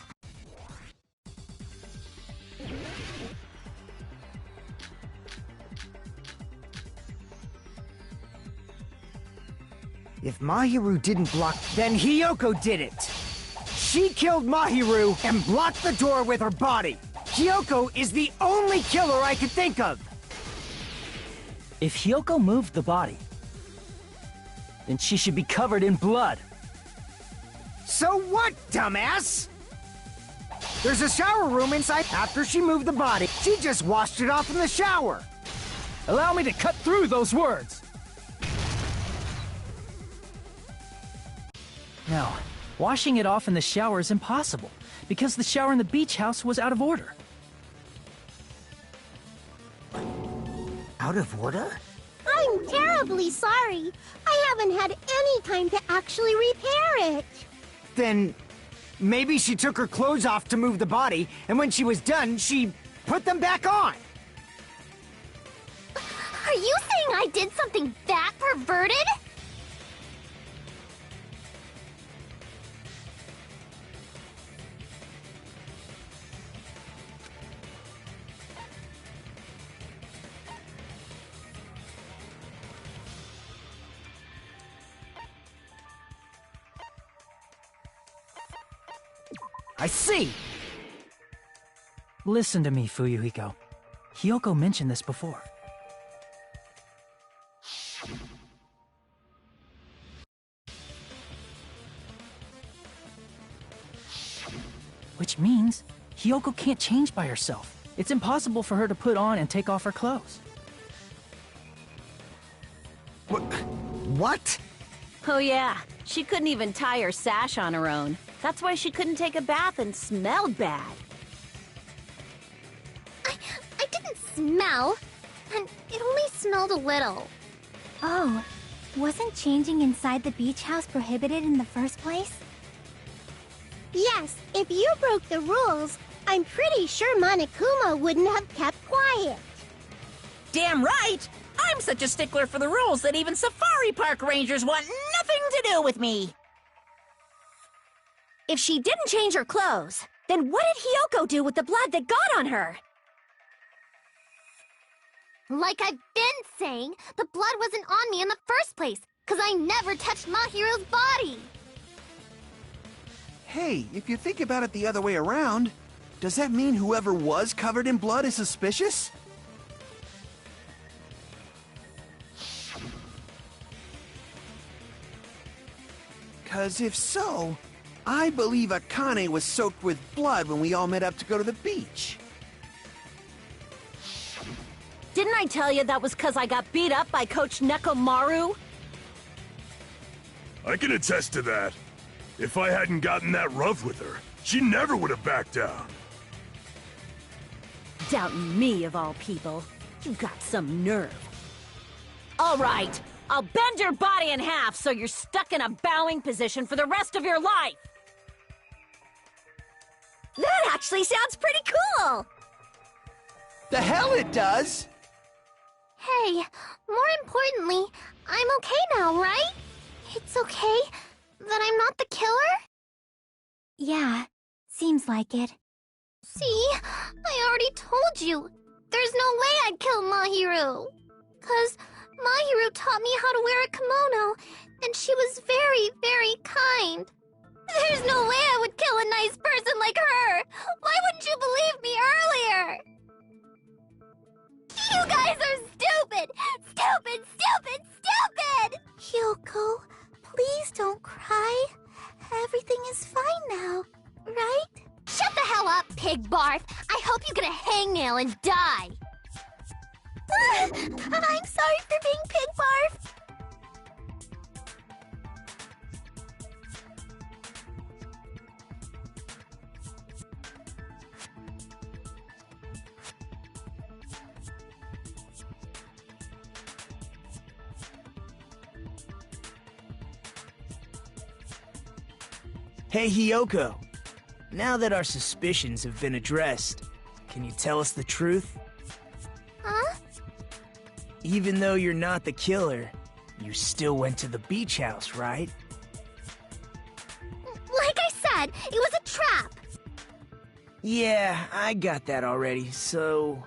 If Mahiru didn't block, then Hiyoko did it! She killed Mahiru and blocked the door with her body! Hiyoko is the only killer I could think of! If Hiyoko moved the body, then she should be covered in blood. So what, dumbass? There's a shower room inside. After she moved the body, she just washed it off in the shower. Allow me to cut through those words. No, washing it off in the shower is impossible, because the shower in the beach house was out of order. Out of order? I'm terribly sorry. I haven't had any time to actually repair it. Then maybe she took her clothes off to move the body, and when she was done, she put them back on. Are you saying I did something that perverted? I see! Listen to me, Fuyuhiko. Hiyoko mentioned this before. Which means Hiyoko can't change by herself. It's impossible for her to put on and take off her clothes. What? Oh yeah, she couldn't even tie her sash on her own. That's why she couldn't take a bath and smelled bad. I didn't smell, and it only smelled a little. Oh, wasn't changing inside the beach house prohibited in the first place? Yes, if you broke the rules, I'm pretty sure Monokuma wouldn't have kept quiet. Damn right! I'm such a stickler for the rules that even safari park rangers want nothing to do with me! If she didn't change her clothes, then what did Hiyoko do with the blood that got on her? Like I've been saying, the blood wasn't on me in the first place, because I never touched Mahiru's body. Hey, if you think about it the other way around, does that mean whoever was covered in blood is suspicious? Because if so, I believe Akane was soaked with blood when we all met up to go to the beach. Didn't I tell you that was because I got beat up by Coach Nekomaru? I can attest to that. If I hadn't gotten that rough with her, she never would have backed down. Doubting me, of all people. You got some nerve. All right, I'll bend your body in half so you're stuck in a bowing position for the rest of your life. That actually sounds pretty cool! The hell it does! Hey, more importantly, I'm okay now, right? It's okay that I'm not the killer? Yeah, seems like it. See, I already told you. There's no way I'd kill Mahiru. 'Cause Mahiru taught me how to wear a kimono, and she was very, very kind. There's no way I would kill a nice person like her. Why wouldn't you believe me earlier? You guys are stupid! Stupid, stupid, stupid! Hyoko, please don't cry. Everything is fine now, right? Shut the hell up, pig barf! I hope you get a hangnail and die! I'm sorry for being pig barf. Hey, Hyoko. Now that our suspicions have been addressed, can you tell us the truth? Huh? Even though you're not the killer, you still went to the beach house, right? Like I said, it was a trap! Yeah, I got that already, so...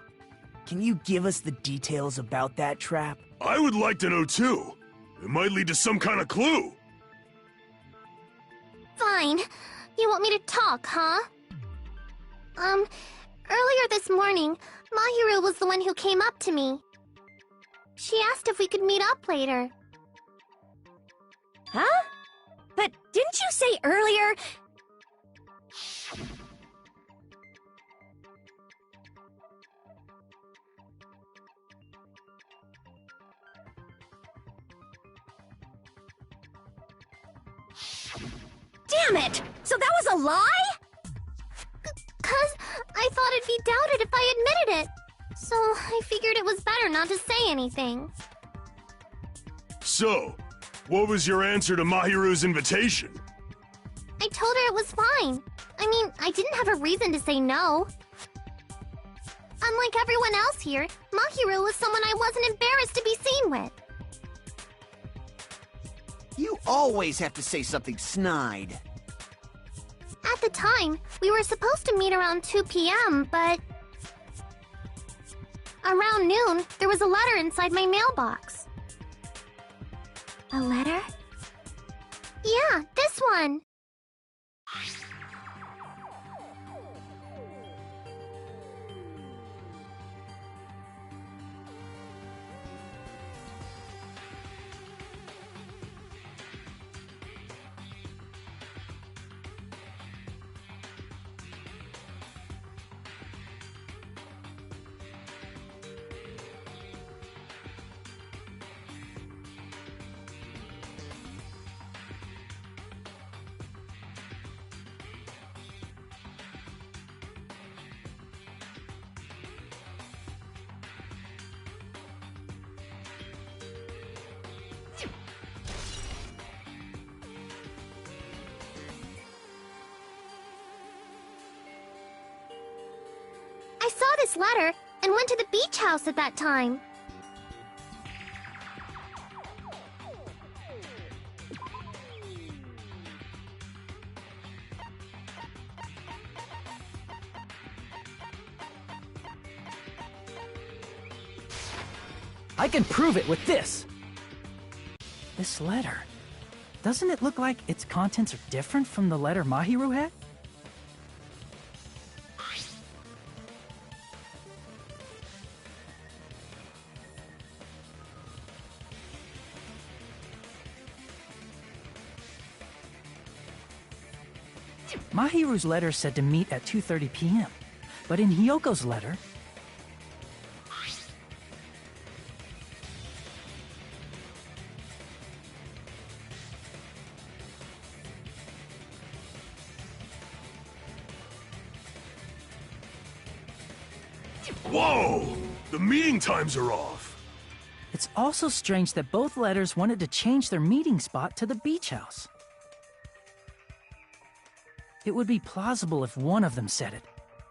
Can you give us the details about that trap? I would like to know too. It might lead to some kind of clue. Fine. You want me to talk, huh? Earlier this morning, Mahiru was the one who came up to me. She asked if we could meet up later. Huh? But didn't you say earlier... Damn it! So that was a lie? 'Cause I thought it'd be doubted if I admitted it. So I figured it was better not to say anything. So, what was your answer to Mahiru's invitation? I told her it was fine. I mean, I didn't have a reason to say no. Unlike everyone else here, Mahiru was someone I wasn't embarrassed to be seen with. You always have to say something snide. At the time, we were supposed to meet around 2 p.m., but... Around noon, there was a letter inside my mailbox. A letter? Yeah, this one. I saw this letter and went to the beach house at that time. I can prove it with this! This letter. Doesn't it look like its contents are different from the letter Mahiru had? Mahiru's letter said to meet at 2:30 p.m., but in Hyoko's letter... Whoa! The meeting times are off! It's also strange that both letters wanted to change their meeting spot to the beach house. It would be plausible if one of them said it,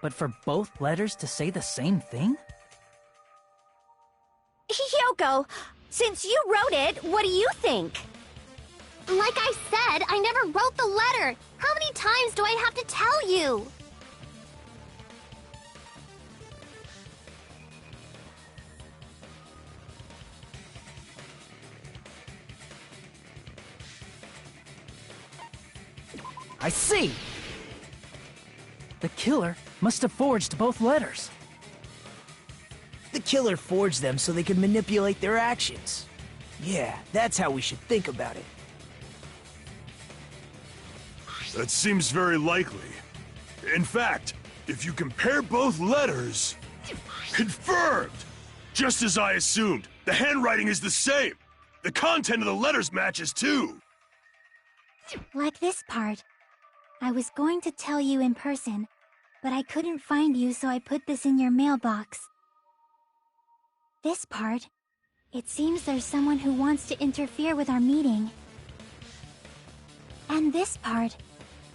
but for both letters to say the same thing? Hyoko, since you wrote it, what do you think? Like I said, I never wrote the letter. How many times do I have to tell you? I see! The killer must have forged both letters. The killer forged them so they could manipulate their actions. Yeah, that's how we should think about it. That seems very likely. In fact, if you compare both letters... Confirmed! Just as I assumed, the handwriting is the same. The content of the letters matches too. Like this part. I was going to tell you in person, but I couldn't find you, so I put this in your mailbox. This part. It seems there's someone who wants to interfere with our meeting. And this part.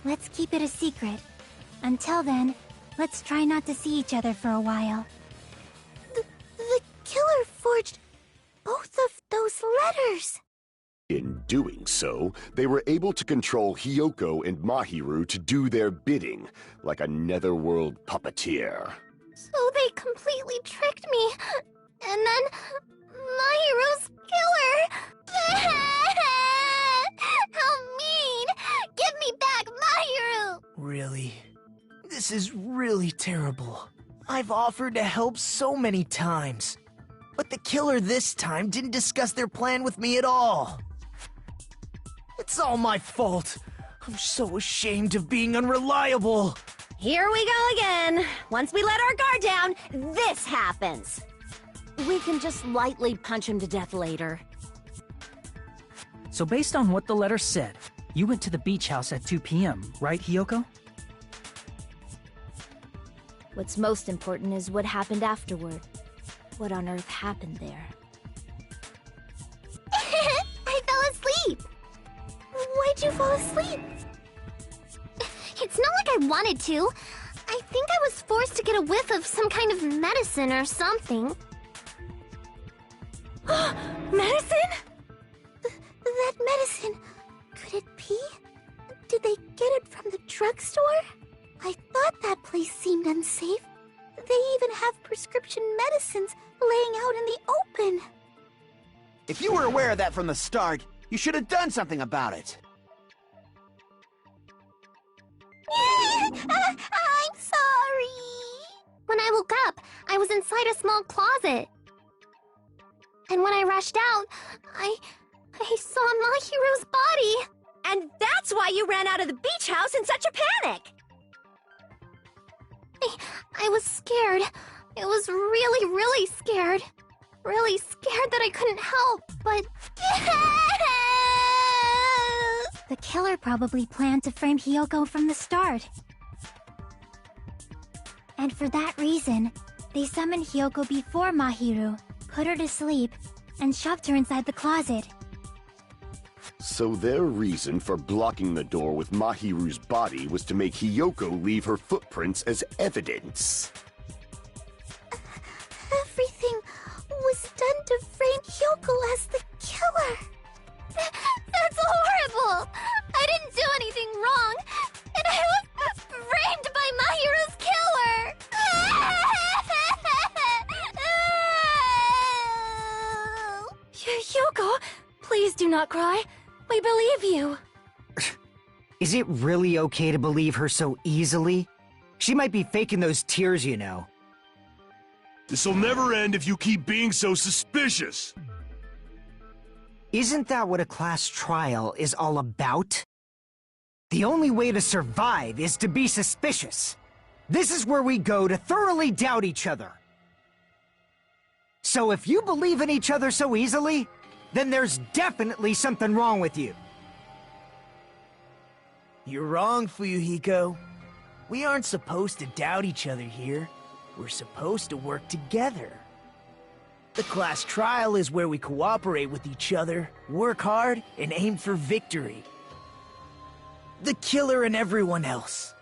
Let's keep it a secret. Until then, let's try not to see each other for a while. The killer forged both of those letters. In doing so, they were able to control Hyoko and Mahiru to do their bidding, like a netherworld puppeteer. So they completely tricked me. And then... Mahiru's killer! How mean! Give me back Mahiru! Really? This is really terrible. I've offered to help so many times. But the killer this time didn't discuss their plan with me at all. It's all my fault. I'm so ashamed of being unreliable. Here we go again. Once we let our guard down, this happens. We can just lightly punch him to death later. So based on what the letter said, you went to the beach house at 2 p.m., right, Hyoko? What's most important is what happened afterward. What on earth happened there? I fell asleep. Why'd you fall asleep? It's not like I wanted to. I think I was forced to get a whiff of some kind of medicine or something. Medicine? That medicine... Could it be? Did they get it from the drugstore? I thought that place seemed unsafe. They even have prescription medicines laying out in the open. If you were aware of that from the start, you should have done something about it. I'm sorry. When I woke up, I was inside a small closet. And when I rushed out, I saw Mahiru's body. And that's why you ran out of the beach house in such a panic! I was scared. I was really, really scared. Really scared that I couldn't help, but... The killer probably planned to frame Hyoko from the start. And for that reason, they summoned Hyoko before Mahiru, put her to sleep, and shoved her inside the closet. So their reason for blocking the door with Mahiru's body was to make Hyoko leave her footprints as evidence. Everything was done to frame Hyoko as the killer. That's horrible! I didn't do anything wrong, and I was framed by Mahiru's killer! Hyoko, please do not cry. We believe you. Is it really okay to believe her so easily? She might be faking those tears, you know. This'll never end if you keep being so suspicious. Isn't that what a class trial is all about? The only way to survive is to be suspicious. This is where we go to thoroughly doubt each other. So if you believe in each other so easily, then there's definitely something wrong with you. You're wrong, Fuyuhiko. We aren't supposed to doubt each other here. We're supposed to work together. The class trial is where we cooperate with each other, work hard, and aim for victory. The killer and everyone else.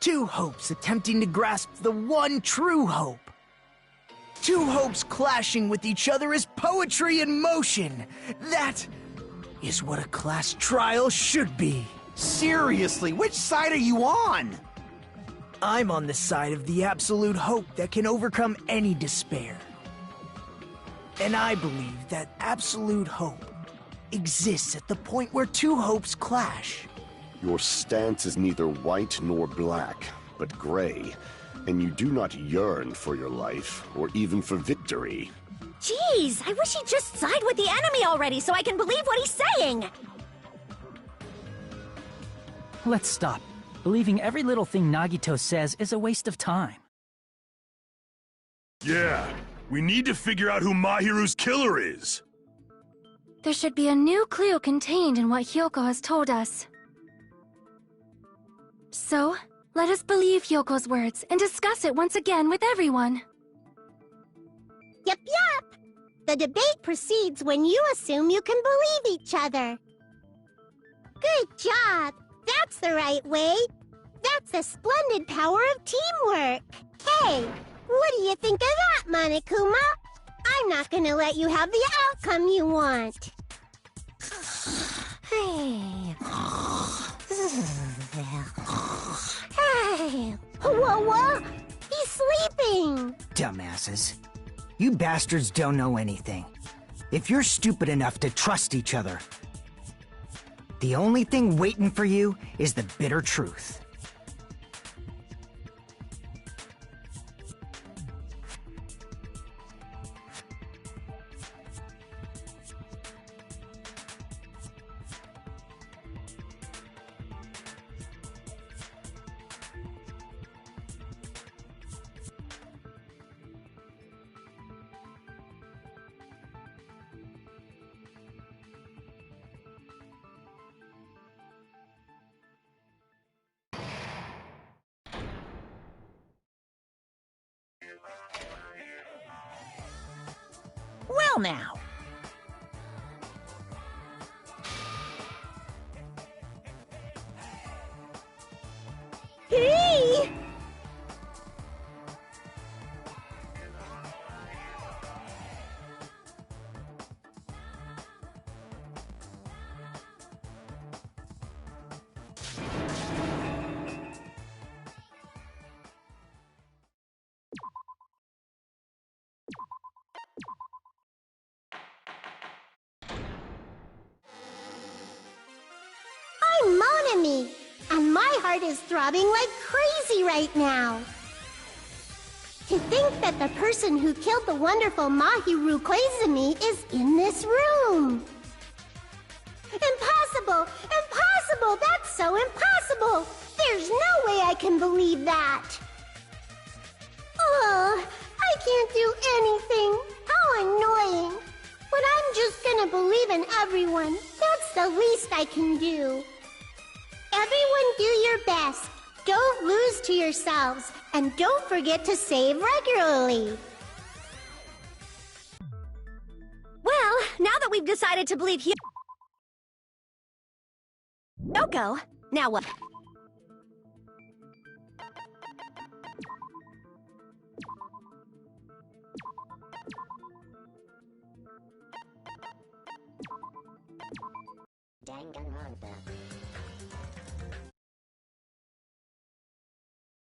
Two hopes attempting to grasp the one true hope. Two hopes clashing with each other is poetry in motion. That is what a class trial should be. Seriously, which side are you on? I'm on the side of the absolute hope that can overcome any despair. And I believe that absolute hope exists at the point where two hopes clash. Your stance is neither white nor black, but gray, and you do not yearn for your life, or even for victory. Jeez, I wish he'd just side with the enemy already so I can believe what he's saying! Let's stop. Believing every little thing Nagito says is a waste of time. Yeah, we need to figure out who Mahiru's killer is. There should be a new clue contained in what Hyoko has told us. So, let us believe Hyoko's words and discuss it once again with everyone. Yep, yep. The debate proceeds when you assume you can believe each other. Good job. That's the right way. That's the splendid power of teamwork. Hey, what do you think of that, Monokuma? I'm not gonna let you have the outcome you want. Hey. Hey. Whoa. He's sleeping. Dumbasses. You bastards don't know anything. If you're stupid enough to trust each other, the only thing waiting for you is the bitter truth. Well now. Hey! I'm Monami, and my heart is throbbing like crazy right now. To think that the person who killed the wonderful Mahiru Koizumi is in this room. Impossible! Impossible! That's so impossible! There's no way I can believe that! Oh, I can't do anything! How annoying! But I'm just gonna believe in everyone. That's the least I can do. Everyone do your best. Don't lose to yourselves. And don't forget to save regularly. Well, now that we've decided to believe Hyoko, now what? Danganronpa.